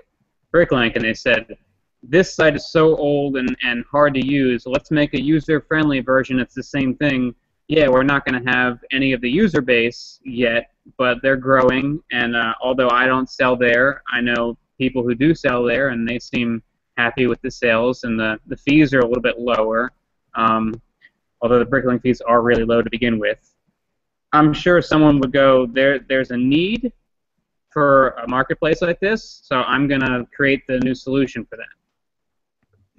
Bricklink and they said, this site is so old and hard to use, let's make a user-friendly version that's the same thing. Yeah, we're not going to have any of the user base yet, but they're growing, and although I don't sell there, I know people who do sell there, and they seem happy with the sales, and the fees are a little bit lower, although the Bricklink fees are really low to begin with. I'm sure someone would go, there's a need for a marketplace like this, so I'm going to create the new solution for that.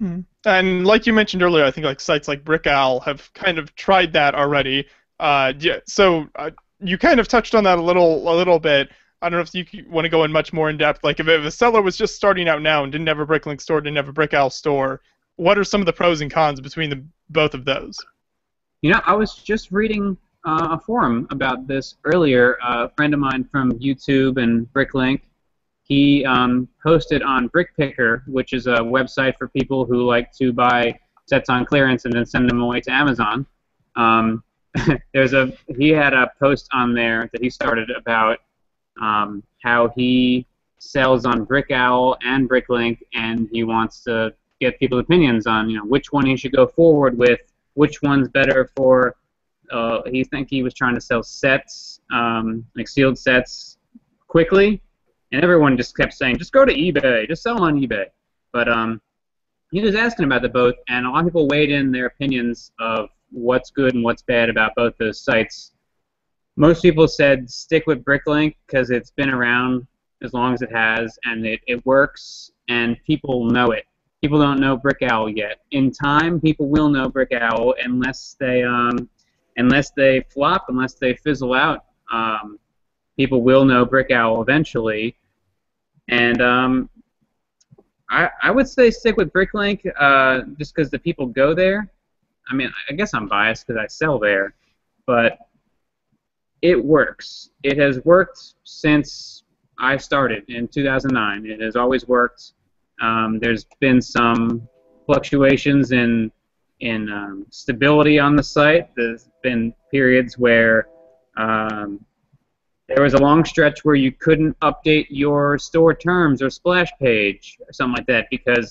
Mm-hmm. And like you mentioned earlier, I think like sites like BrickOwl have kind of tried that already. Yeah, so you kind of touched on that a little bit. I don't know if you want to go in much more in depth. Like if a seller was just starting out now and didn't have a Bricklink store, didn't have a BrickOwl store, what are some of the pros and cons between both of those? I was just reading a forum about this earlier. A friend of mine from YouTube and Bricklink, he posted on BrickPicker, which is a website for people who like to buy sets on clearance and then send them away to Amazon. He had a post on there that he started about how he sells on BrickOwl and Bricklink, and he wants to get people's opinions on which one he should go forward with, which one's better for. He was trying to sell sets, like sealed sets, quickly, and everyone just kept saying, just go to eBay, just sell on eBay. But he was asking about the both, and a lot of people weighed in their opinions of what's good and what's bad about both those sites. Most people said stick with Bricklink because it's been around as long as it has, and it works, and people know it. People don't know BrickOwl yet. In time, people will know BrickOwl unless they flop, unless they fizzle out. People will know BrickOwl eventually, and I would say stick with Bricklink just because the people go there. I mean, I guess I'm biased because I sell there, but it works. It has worked since I started in 2009. It has always worked. There's been some fluctuations in stability on the site. There's been periods where there was a long stretch where you couldn't update your store terms or splash page or something like that because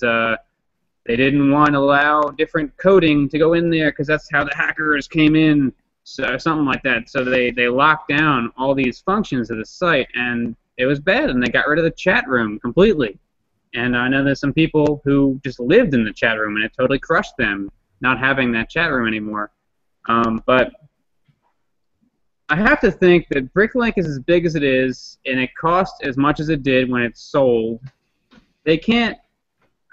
they didn't want to allow different coding to go in there because that's how the hackers came in, so something like that. So they locked down all these functions of the site, and it was bad, and they got rid of the chat room completely. And I know there's some people who just lived in the chat room, and it totally crushed them not having that chat room anymore. But I have to think that Bricklink is as big as it is, and it cost as much as it did when it sold. They can't.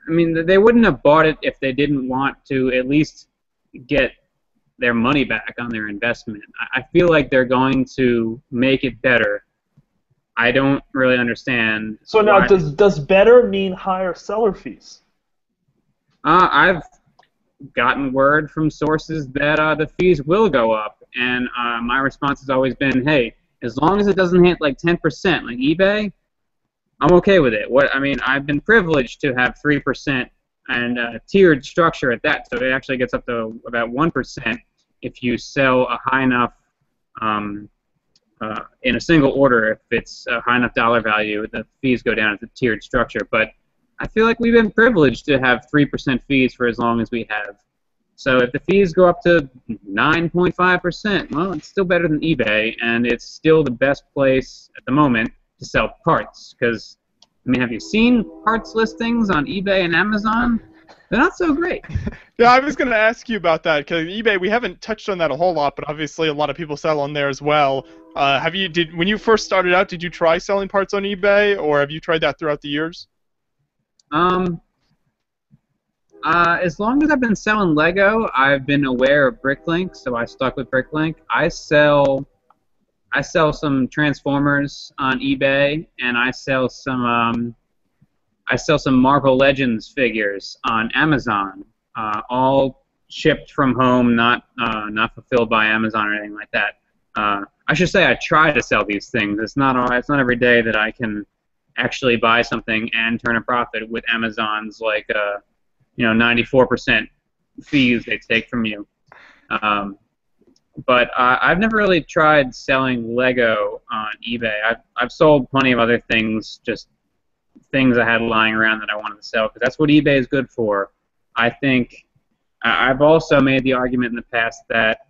I mean, they wouldn't have bought it if they didn't want to at least get their money back on their investment. I feel like they're going to make it better. I don't really understand. So now, does better mean higher seller fees? I've gotten word from sources that the fees will go up, and my response has always been, hey, as long as it doesn't hit like 10%, like eBay, I'm okay with it. I've been privileged to have 3% and tiered structure at that, so it actually gets up to about 1% if you sell a high enough in a single order. If it's a high enough dollar value, the fees go down at the tiered structure. But I feel like we've been privileged to have 3% fees for as long as we have. So if the fees go up to 9.5%, well, it's still better than eBay, and it's still the best place at the moment to sell parts. Because, have you seen parts listings on eBay and Amazon? They're not so great. Yeah, I was going to ask you about that, because eBay, we haven't touched on that a whole lot, but obviously a lot of people sell on there as well. When you first started out, did you try selling parts on eBay, or have you tried that throughout the years? As long as I've been selling Lego, I've been aware of Bricklink, so I stuck with Bricklink. I sell some Transformers on eBay, and I sell some Marvel Legends figures on Amazon, all shipped from home, not fulfilled by Amazon or anything like that. I should say I try to sell these things. It's not every day that I can actually buy something and turn a profit with Amazon's 94% fees they take from you. But I've never really tried selling Lego on eBay. I've sold plenty of other things, just things I had lying around that I wanted to sell, because that's what eBay is good for. I think I've also made the argument in the past that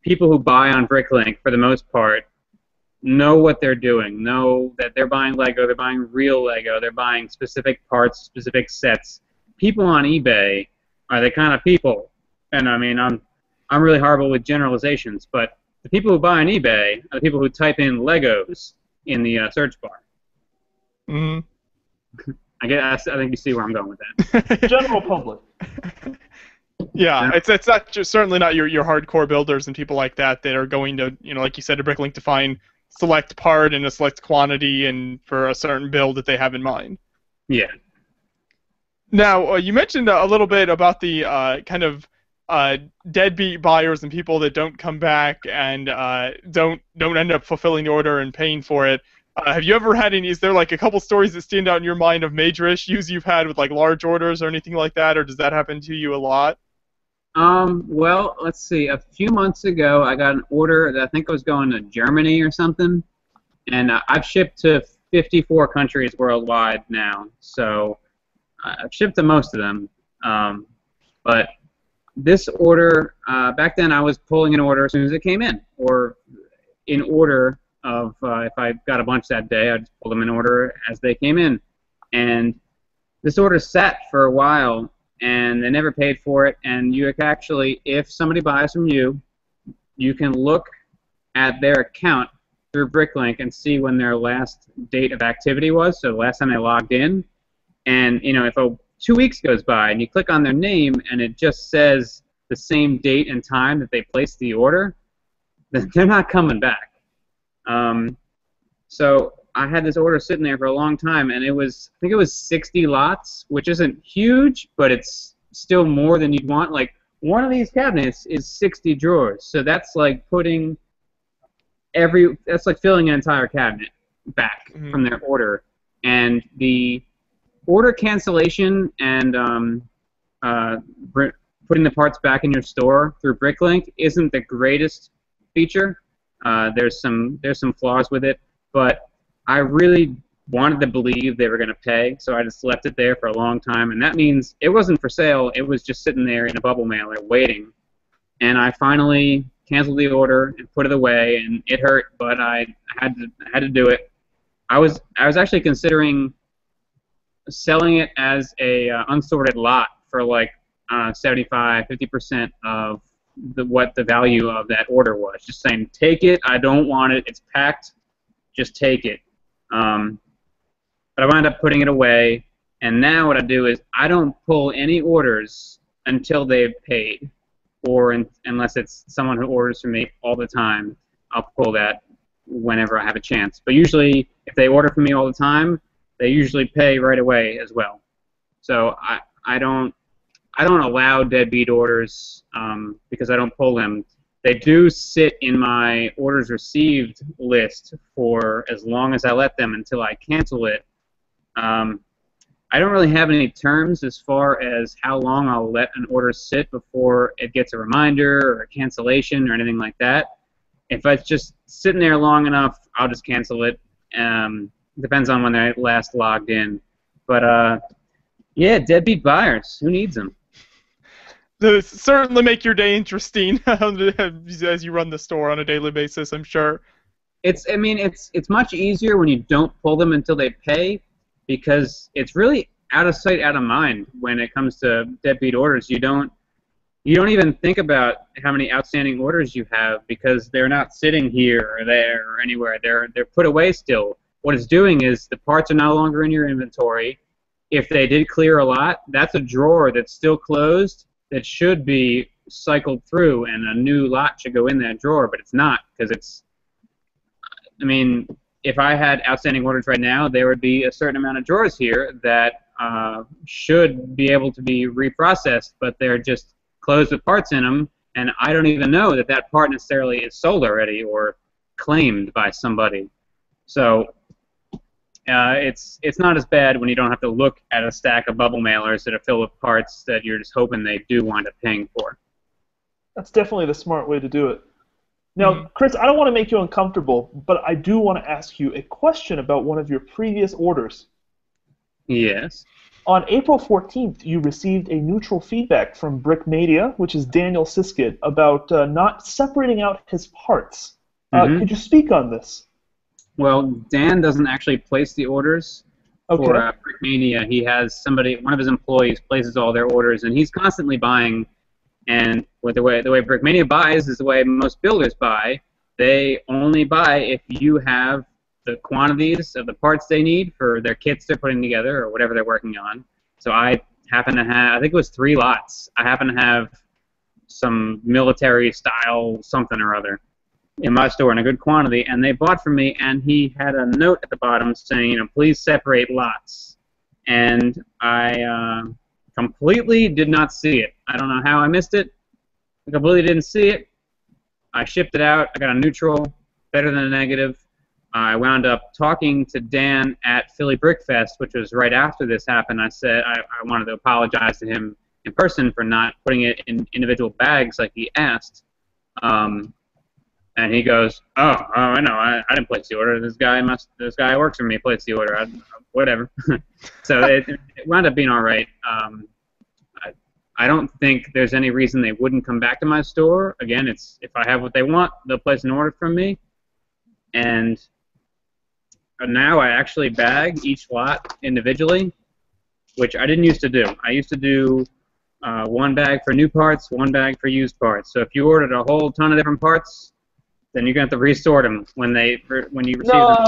people who buy on Bricklink, for the most part, know what they're doing, know that they're buying Lego, they're buying real Lego, they're buying specific parts, specific sets. People on eBay are the kind of people, and I'm really horrible with generalizations, but the people who buy on eBay are the people who type in Legos in the search bar. Mm-hmm. I think you see where I'm going with that. General public. Yeah, it's not certainly not your hardcore builders and people like that are going to, like you said, to Bricklink to find select part and a select quantity and for a certain build that they have in mind. Yeah. Now, you mentioned a little bit about the kind of deadbeat buyers and people that don't come back and don't end up fulfilling the order and paying for it. Have you ever had any? Is there like a couple stories that stand out in your mind of major issues you've had with like large orders or anything like that, or does that happen to you a lot? Well, let's see. A few months ago, I got an order that I think was going to Germany or something, and I've shipped to 54 countries worldwide now, so I've shipped to most of them. But this order, back then I was pulling an order as soon as it came in, or in order of if I got a bunch that day, I'd just pull them in order as they came in. And this order sat for a while, and they never paid for it. And you actually, if somebody buys from you, you can look at their account through Bricklink and see when their last date of activity was, so the last time they logged in. And if 2 weeks goes by and you click on their name and it just says the same date and time that they placed the order, then they're not coming back. So I had this order sitting there for a long time, and I think it was 60 lots, which isn't huge, but it's still more than you'd want. Like, one of these cabinets is 60 drawers, so that's like that's like filling an entire cabinet. back from their order, and the order cancellation and putting the parts back in your store through Bricklink isn't the greatest feature. There's some flaws with it, but I really wanted to believe they were going to pay, so I just left it there for a long time, and that means it wasn't for sale. It was just sitting there in a bubble mailer waiting, and I finally canceled the order and put it away, and it hurt, but I had to do it. I was actually considering selling it as a unsorted lot for like 75-50% of what the value of that order was. Just saying, take it. I don't want it. It's packed. Just take it. But I wound up putting it away, and now what I do is I don't pull any orders until they've paid, or unless it's someone who orders from me all the time, I'll pull that whenever I have a chance. But usually, if they order from me all the time, they usually pay right away as well. So I don't allow deadbeat orders because I don't pull them. They do sit in my orders received list for as long as I let them until I cancel it. I don't really have any terms as far as how long I'll let an order sit before it gets a reminder or a cancellation or anything like that. If it's just sitting there long enough, I'll just cancel it. Depends on when I last logged in. But yeah, deadbeat buyers. Who needs them? Those certainly make your day interesting as you run the store on a daily basis, I'm sure. It's much easier when you don't pull them until they pay, because it's really out of sight, out of mind when it comes to deadbeat orders. You don't even think about how many outstanding orders you have because they're not sitting here or there or anywhere. They're put away still. What it's doing is the parts are no longer in your inventory. If they did clear a lot, that's a drawer that's still closed that should be cycled through, and a new lot should go in that drawer, but it's not, because it's, I mean, if I had outstanding orders right now, there would be a certain amount of drawers here that should be able to be reprocessed, but they're just closed with parts in them, and I don't even know that that part necessarily is sold already or claimed by somebody. So it's not as bad when you don't have to look at a stack of bubble mailers that are filled with parts that you're just hoping they do wind up paying for. That's definitely the smart way to do it. Now, Chris, I don't want to make you uncomfortable, but I do want to ask you a question about one of your previous orders. Yes. On April 14th, you received a neutral feedback from Brickmania, which is Daniel Siskett, about not separating out his parts. Could you speak on this? Well, Dan doesn't actually place the orders for Brickmania. He has somebody, one of his employees, places all their orders, and he's constantly buying. And with the way Brickmania buys is the way most builders buy. They only buy if you have the quantities of the parts they need for their kits they're putting together or whatever they're working on. So I happen to have, I think it was 3 lots. I happen to have some military style something or other in my store in a good quantity, and they bought from me, and he had a note at the bottom saying, you know, please separate lots. And I completely did not see it. I don't know how I missed it. I completely didn't see it. I shipped it out. I got a neutral, better than a negative. I wound up talking to Dan at Philly Brick Fest, which was right after this happened. I said I wanted to apologize to him in person for not putting it in individual bags like he asked. And he goes, oh, I know, I didn't place the order. This guy who works for me placed the order. Whatever. So it wound up being all right. I don't think there's any reason they wouldn't come back to my store. Again, it's if I have what they want, they'll place an order from me. And now I actually bag each lot individually, which I didn't used to do. I used to do 1 bag for new parts, 1 bag for used parts. So if you ordered a whole ton of different parts, then you're going to have to resort them when you receive them.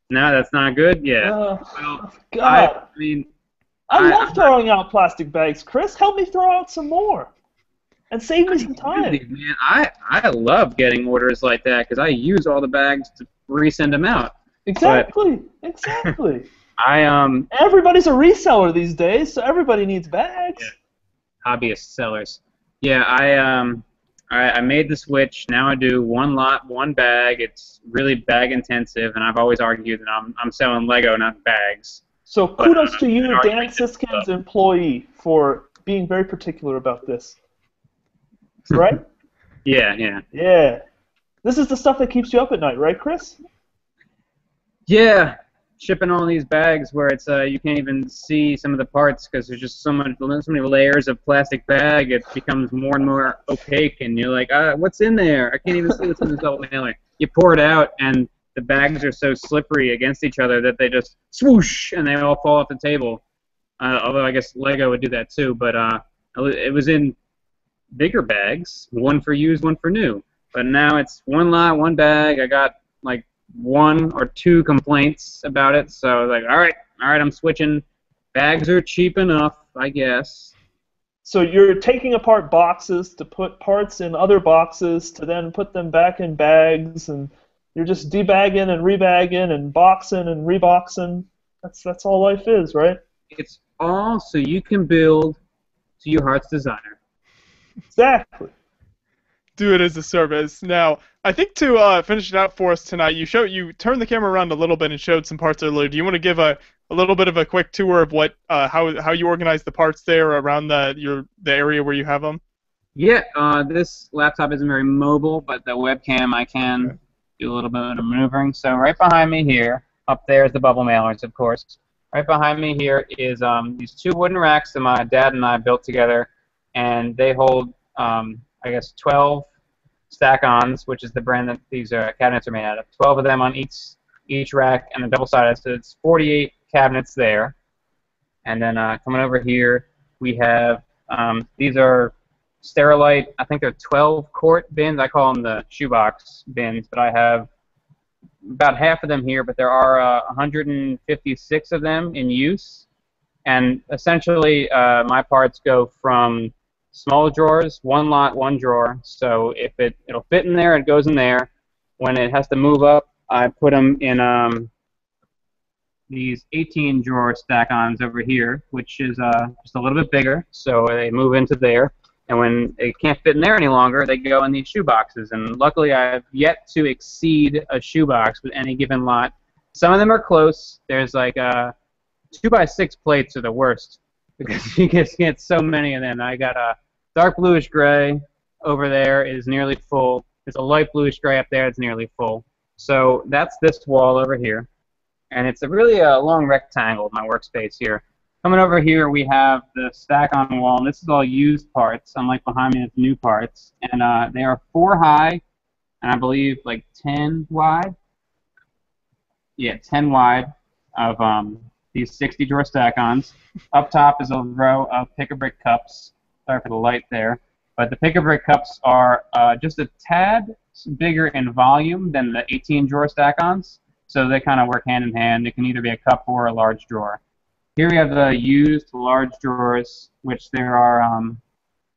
No, that's not good? Yeah. Well, God. I mean, I love throwing out plastic bags. Chris, help me throw out some more. And save me some time. Man, I love getting orders like that because I use all the bags to resend them out. Exactly. Exactly. Everybody's everybody's a reseller these days, so everybody needs bags. Yeah. Hobbyist sellers. Yeah, I made the switch. Now I do one lot, one bag. It's really bag intensive, and I've always argued that I'm selling Lego, not bags. So But, kudos to you, I'd argue Dan that- Siskin's employee, for being very particular about this. Right? Yeah, yeah. Yeah. This is the stuff that keeps you up at night, right, Chris? Yeah, shipping all these bags where it's you can't even see some of the parts because there's just so many layers of plastic bag. It becomes more and more opaque, and you're like, what's in there? I can't even see what's in this double mailer. You pour it out, and the bags are so slippery against each other that they just swoosh, and they all fall off the table. Although I guess Lego would do that too, but it was in bigger bags, one for used, one for new. But now it's one lot, one bag. I got like 1 or 2 complaints about it, so like, all right, I'm switching. Bags are cheap enough, I guess. So you're taking apart boxes to put parts in other boxes to then put them back in bags, and you're just debagging and rebagging and boxing and reboxing. That's all life is, right? It's all so you can build to your heart's desire. Exactly. Do it as a service. Now, I think to finish it out for us tonight, you turned the camera around a little bit and showed some parts earlier. Do you want to give a little bit of a quick tour of what how you organize the parts there around the area where you have them? Yeah, this laptop isn't very mobile, but the webcam I can do a little bit of maneuvering. So right behind me here, up there is the bubble mailers, of course. Right behind me here is these 2 wooden racks that my dad and I built together, and they hold I guess 12 stack-ons, which is the brand that these cabinets are made out of. 12 of them on each rack, and a double-sided, so it's 48 cabinets there. And then coming over here, we have these are Sterilite. I think they're 12-quart bins. I call them the shoebox bins, but I have about half of them here. But there are 156 of them in use, and essentially my parts go from small drawers, 1 lot, 1 drawer. So if it'll fit in there, it goes in there. When it has to move up, I put them in these 18-drawer stack-ons over here, which is just a little bit bigger. So they move into there. And when they can't fit in there any longer, they go in these shoe boxes. And luckily, I've yet to exceed a shoebox with any given lot. Some of them are close. There's like 2x6 plates are the worst because you just get so many of them. I got a dark bluish gray over there is nearly full. There's a light bluish gray up there that's nearly full. So that's this wall over here. And it's a really long rectangle, my workspace here. Coming over here, we have the stack on the wall, and this is all used parts, unlike behind me, it's new parts. And they are 4 high, and I believe like 10 wide. Yeah, 10 wide of these 60-drawer stack-ons. Up top is a row of pick-a-brick cups. Sorry for the light there. But the pick-a-brick cups are just a tad bigger in volume than the 18-drawer stack-ons, so they kind of work hand in hand. It can either be a cup or a large drawer. Here we have the used large drawers, which there are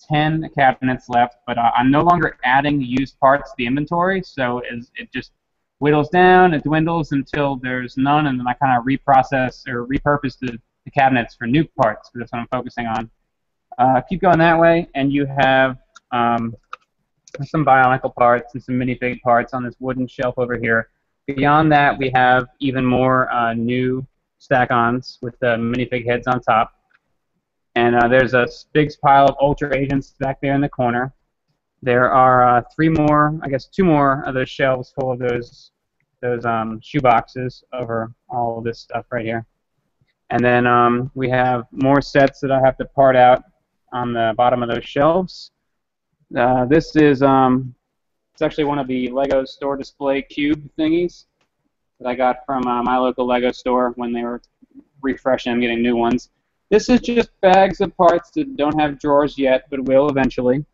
10 cabinets left, but I'm no longer adding used parts to the inventory, so it just whittles down, it dwindles until there's none, and then I kind of reprocess or repurpose the cabinets for new parts, because that's what I'm focusing on. Keep going that way, and you have some Bionicle parts and some minifig parts on this wooden shelf over here. Beyond that, we have even more new stack-ons with the minifig heads on top. And there's a big pile of Ultra Agents back there in the corner. There are 2 more of those shelves full of those shoe boxes over all of this stuff right here. And then we have more sets that I have to part out on the bottom of those shelves. This is it's actually one of the Lego store display cube thingies that I got from my local Lego store when they were refreshing and getting new ones. This is just bags of parts that don't have drawers yet, but will eventually.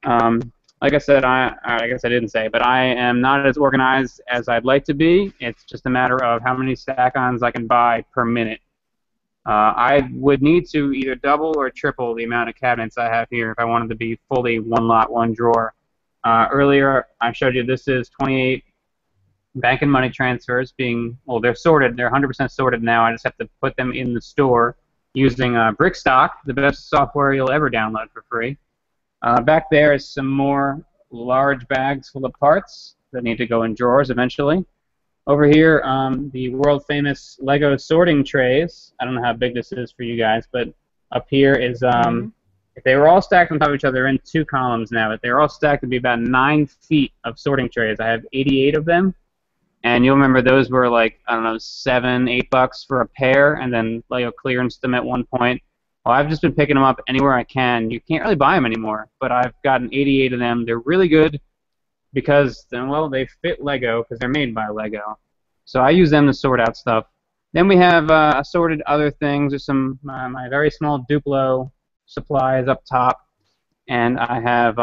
Like I said, I guess I didn't say, but I am not as organized as I'd like to be. It's just a matter of how many stack-ons I can buy per minute. I would need to either double or triple the amount of cabinets I have here if I wanted to be fully 1 lot, 1 drawer. Earlier, I showed you this is 28 bank and money transfers being, well, they're sorted. They're 100% sorted now. I just have to put them in the store using Brickstock, the best software you'll ever download for free. Back there is some more large bags full of parts that need to go in drawers eventually. Over here, the world-famous Lego sorting trays. I don't know how big this is for you guys, but up here is, if they were all stacked on top of each other, they're in 2 columns now, but they're all stacked to be about 9 feet of sorting trays. I have 88 of them, and you'll remember those were like, I don't know, $7, $8 for a pair, and then Lego clearanced them at one point. Well, I've just been picking them up anywhere I can. You can't really buy them anymore, but I've gotten 88 of them. They're really good because, well, they fit Lego because they're made by Lego. So I use them to sort out stuff. Then we have assorted other things. There's some my very small Duplo supplies up top, and I have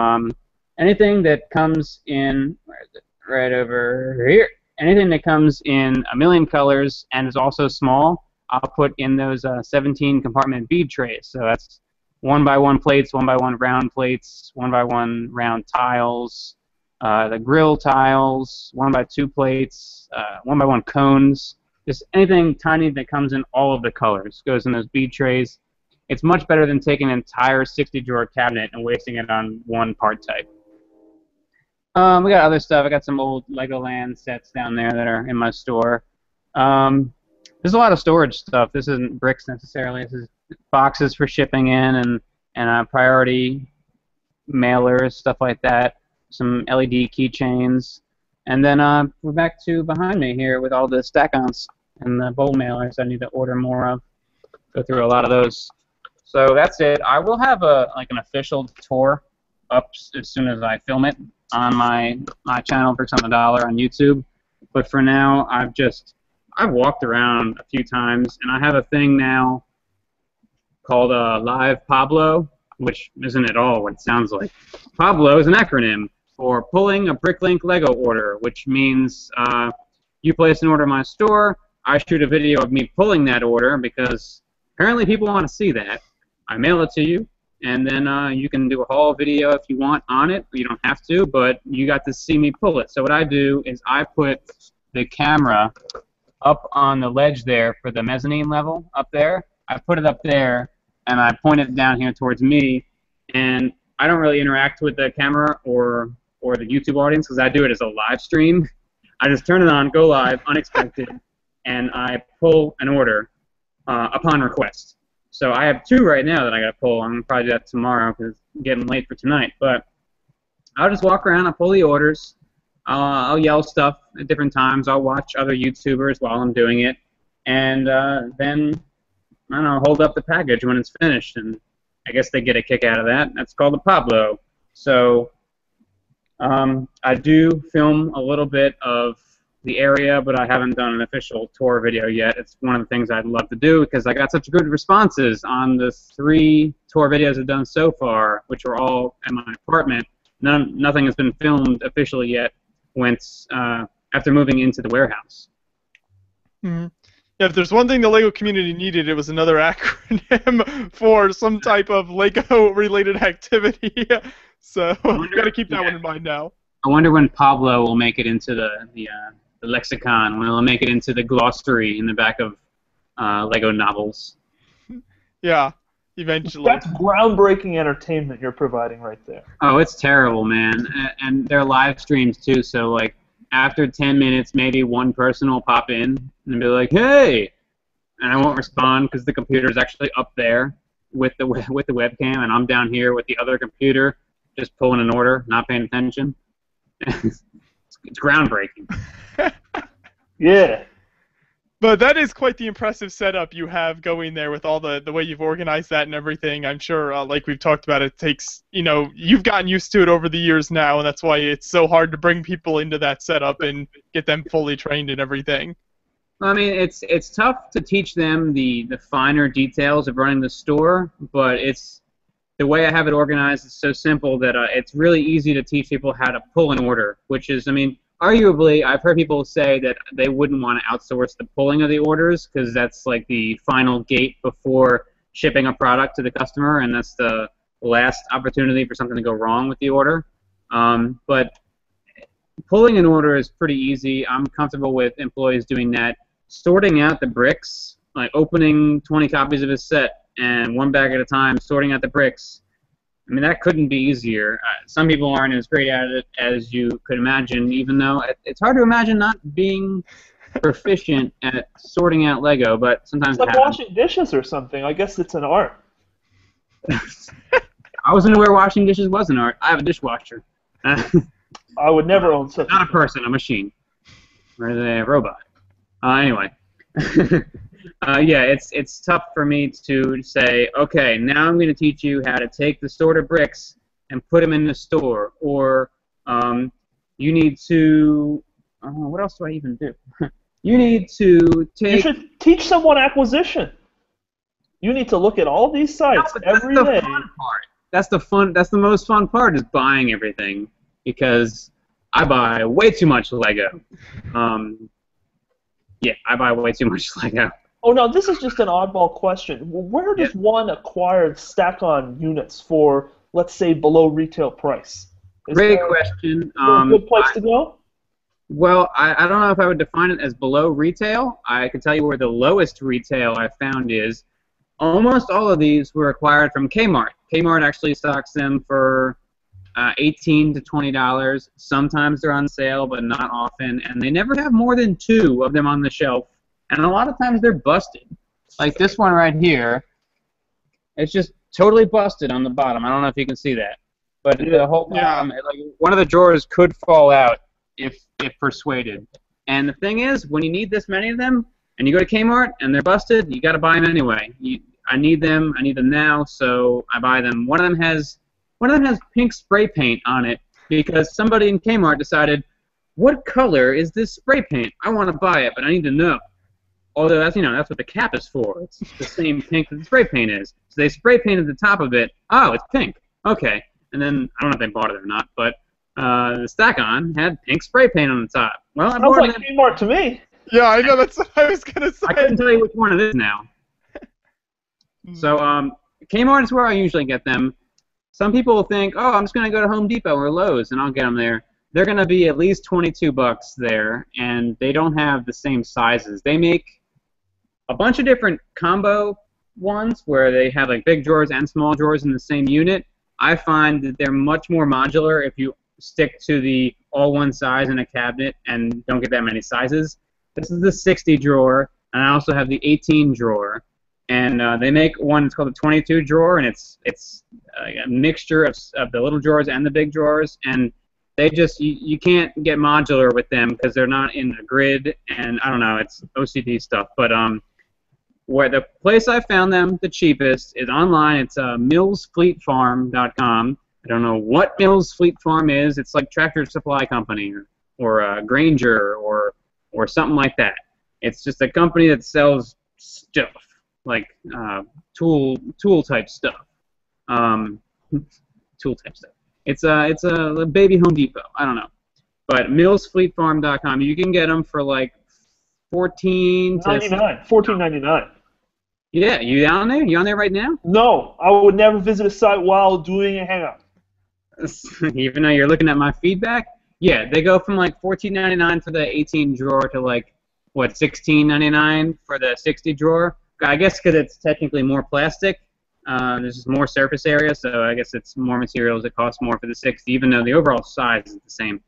anything that comes in, where is it? Right over here. Anything that comes in a million colors and is also small, I'll put in those 17 compartment bead trays. So that's 1x1 plates, 1x1 round plates, 1x1 round tiles, the grill tiles, 1x2 plates, 1x1 cones. Just anything tiny that comes in all of the colors goes in those bead trays. It's much better than taking an entire 60-drawer cabinet and wasting it on one part type. We got other stuff. I got some old Legoland sets down there that are in my store. There's a lot of storage stuff. This isn't bricks necessarily. This is boxes for shipping in and priority mailers, stuff like that. Some LED keychains. And then we're back to behind me here with all the stack-ons and the bowl mailers I need to order more of. Go through a lot of those. So that's it. I will have an official tour up as soon as I film it on my channel, BricksOnTheDollar on YouTube. But for now, I've walked around a few times, and I have a thing now called Live Pablo, which isn't at all what it sounds like. Pablo is an acronym for Pulling a Bricklink Lego Order, which means you place an order in my store, I shoot a video of me pulling that order because apparently people want to see that. I mail it to you, and then you can do a whole video if you want on it. You don't have to, but you got to see me pull it. So what I do is I put the camera up on the ledge there for the mezzanine level up there. I put it up there, and I point it down here towards me, and I don't really interact with the camera or the YouTube audience because I do it as a live stream. I just turn it on, go live, unexpected, and I pull an order upon request. So I have 2 right now that I got to pull. I'm going to probably do that tomorrow because it's getting late for tonight. But I'll just walk around, I'll pull the orders, I'll yell stuff at different times, I'll watch other YouTubers while I'm doing it, and then, I don't know, hold up the package when it's finished, and I guess they get a kick out of that. That's called a Pablo. So I do film a little bit of the area, but I haven't done an official tour video yet. It's one of the things I'd love to do because I got such good responses on the 3 tour videos I've done so far, which were all at my apartment. Nothing has been filmed officially yet after moving into the warehouse. Mm-hmm. Yeah, if there's one thing the LEGO community needed, it was another acronym for some type of LEGO-related activity. So we've got to keep that one in mind now. I wonder when Pablo will make it into the lexicon, when it'll make it into the glossary in the back of LEGO novels. Yeah, eventually. That's groundbreaking entertainment you're providing right there. Oh, it's terrible, man. And they're live streams, too, so, like, after 10 minutes, maybe one person will pop in and be like, hey! And I won't respond because the computer's actually up there with the webcam, and I'm down here with the other computer just pulling an order, not paying attention. It's groundbreaking. Yeah. But that is quite the impressive setup you have going there with all the way you've organized that and everything. I'm sure, like we've talked about, it takes, you've gotten used to it over the years now, and that's why it's so hard to bring people into that setup and get them fully trained and everything. I mean, it's tough to teach them the finer details of running the store, but the way I have it organized is so simple that it's really easy to teach people how to pull an order, which is, I mean, arguably, I've heard people say that they wouldn't want to outsource the pulling of the orders because that's like the final gate before shipping a product to the customer, and that's the last opportunity for something to go wrong with the order. But pulling an order is pretty easy. I'm comfortable with employees doing that. Sorting out the bricks, like opening 20 copies of a set and one bag at a time, sorting out the bricks, I mean, that couldn't be easier. Some people aren't as great at it as you could imagine, even though it's hard to imagine not being proficient at sorting out Lego, but sometimes It's like it happens. washing dishes or something. I guess it's an art. I wasn't aware washing dishes was an art. I have a dishwasher. I would never own such Not a person, a machine. Or a robot. Anyway. Yeah, it's tough for me to say, okay, now I'm going to teach you how to take the sorted bricks and put them in the store. Or you need to... what else do I even do? You need to take... You should teach someone acquisition. You need to look at all these sites every day. That's the fun part. That's the most fun part is buying everything, because I buy way too much Lego. Yeah, I buy way too much Lego. Oh, no, this is just an oddball question. Where does one acquire stack-on units for, let's say, below retail price? Great question. A good place to go? Well, I don't know if I would define it as below retail. I can tell you where the lowest retail I found is. Almost all of these were acquired from Kmart. Kmart actually stocks them for $18 to $20. Sometimes they're on sale, but not often. And they never have more than 2 of them on the shelf. And a lot of times they're busted. Like this one right here, it's just totally busted on the bottom. I don't know if you can see that. But the whole bottom, like one of the drawers could fall out if persuaded. And the thing is, when you need this many of them, and you go to Kmart and they're busted, you got to buy them anyway. I need them now, so I buy them. One of them has pink spray paint on it because somebody in Kmart decided, what color is this spray paint? I want to buy it, but I need to know. Although that's what the cap is for. It's the same pink that the spray paint is. So they spray painted the top of it. Oh, it's pink. Okay. And then I don't know if they bought it or not, but the stack-on had pink spray paint on the top. Well, I Sounds bought like Kmart to me. Yeah, I know. That's what I was gonna say. I couldn't tell you which one it is now. So Kmart is where I usually get them. Some people think, oh, I'm just going to go to Home Depot or Lowe's and I'll get them there. They're going to be at least $22 there, and they don't have the same sizes. They make a bunch of different combo ones where they have like big drawers and small drawers in the same unit. I find that they're much more modular if you stick to the all one size in a cabinet and don't get that many sizes. This is the 60 drawer, and I also have the 18 drawer. And they make one that's called the 22 drawer, and it's a mixture of the little drawers and the big drawers. And they just you can't get modular with them because they're not in a grid. And I don't know, it's OCD stuff. But where the place I found them the cheapest is online. It's millsfleetfarm.com. I don't know what Mills Fleet Farm is. It's like Tractor Supply Company or Granger or something like that. It's just a company that sells stuff, like tool type stuff. Tool type stuff. It's a baby Home Depot. I don't know. But millsfleetfarm.com, you can get them for like $14.99. Yeah, you down there? You on there right now? No, I would never visit a site while doing a hangout. Even though you're looking at my feedback? Yeah, they go from like $14.99 for the 18 drawer to like, what, $16.99 for the 60 drawer? I guess because it's technically more plastic. There's just more surface area, so I guess it's more materials. It costs more for the 60, even though the overall size is the same.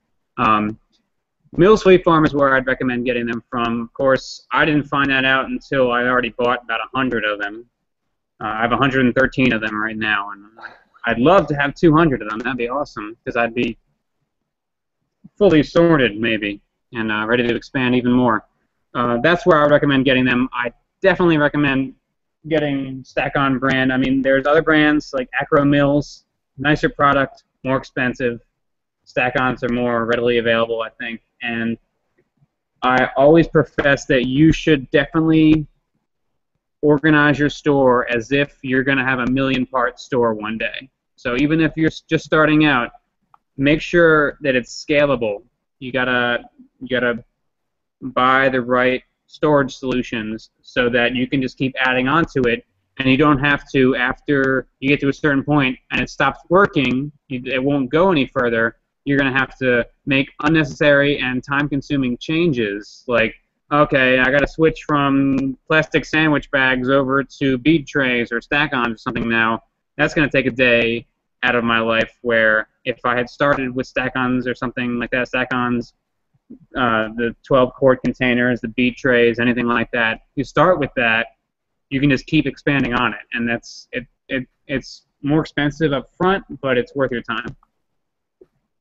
Mills Fleet Farm is where I'd recommend getting them from. Of course, I didn't find that out until I already bought about 100 of them. I have 113 of them right now, and I'd love to have 200 of them. That'd be awesome, because I'd be fully sorted, maybe, and ready to expand even more. That's where I would recommend getting them. I definitely recommend getting Stack-On brand. I mean, there's other brands like Acro Mills, nicer product, more expensive. Stack-Ons are more readily available, I think. And I always profess that you should definitely organize your store as if you're going to have a million-part store one day. So even if you're just starting out, make sure that it's scalable. You gotta buy the right storage solutions so that you can just keep adding on to it, and you don't have to, after you get to a certain point and it stops working, it won't go any further. You're going to have to make unnecessary and time-consuming changes, like, okay, I got to switch from plastic sandwich bags over to bead trays or stack-ons or something now. That's going to take a day. out of my life where if I had started with stack-ons or something like that, stack-ons, the 12-quart containers, the bead trays, anything like that, you start with that, you can just keep expanding on it, and it's more expensive up front, but it's worth your time.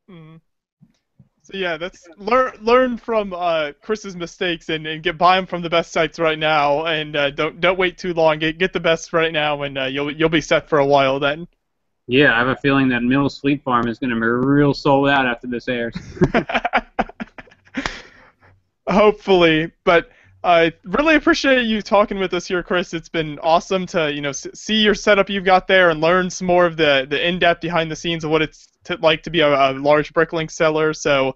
Mm-hmm. So yeah, that's learn from Chris's mistakes and buy them from the best sites right now, and don't wait too long. Get the best right now, and you'll be set for a while then. Yeah, I have a feeling that Mills Fleet Farm is going to be real sold out after this airs. Hopefully, but I really appreciate you talking with us here, Chris. It's been awesome to see your setup you've got there and learn some more of the in-depth behind the scenes of what it's like to be a large Bricklink seller. So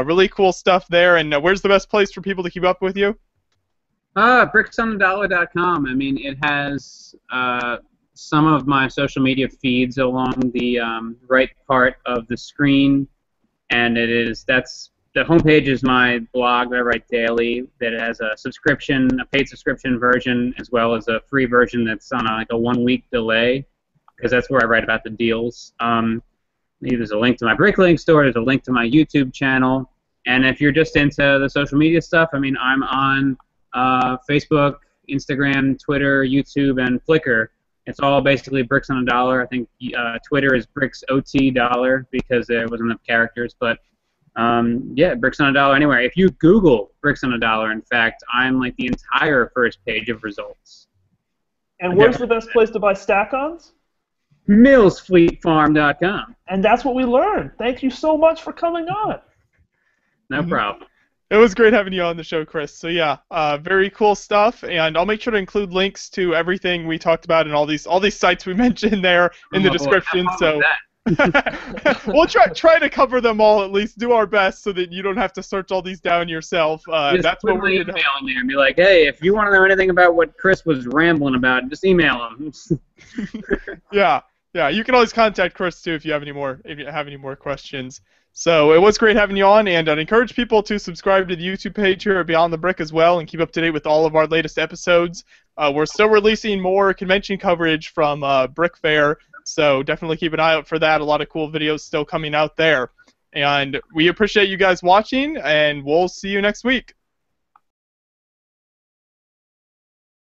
really cool stuff there. And where's the best place for people to keep up with you? BricksOnTheDollar.com. I mean, it has some of my social media feeds along the right part of the screen, and the homepage is my blog that I write daily. That has a paid subscription version, as well as a free version that's on a 1-week delay, because that's where I write about the deals. There's a link to my Bricklink store. There's a link to my YouTube channel. And if you're just into the social media stuff, I mean, I'm on Facebook, Instagram, Twitter, YouTube, and Flickr. It's all basically Bricks on a Dollar. I think Twitter is BricksOTDollar because there wasn't enough characters, but yeah, Bricks on a Dollar anywhere. If you Google Bricks on a Dollar, in fact, I'm like the entire first page of results. And where's the best place to buy stack-ons? MillsFleetFarm.com. And that's what we learned. Thank you so much for coming on. No problem. It was great having you on the show, Chris. So yeah, very cool stuff, and I'll make sure to include links to everything we talked about and all these sites we mentioned there in the description. So we'll try to cover them all, at least do our best, so that you don't have to search all these down yourself. That's what we're emailing there and be like, hey, if you want to know anything about what Chris was rambling about, just email him. Yeah, you can always contact Chris too if you have any more questions. So it was great having you on, and I'd encourage people to subscribe to the YouTube page here at Beyond the Brick as well, and keep up to date with all of our latest episodes. We're still releasing more convention coverage from Brick Fair, so definitely keep an eye out for that. A lot of cool videos still coming out there. And we appreciate you guys watching, and we'll see you next week.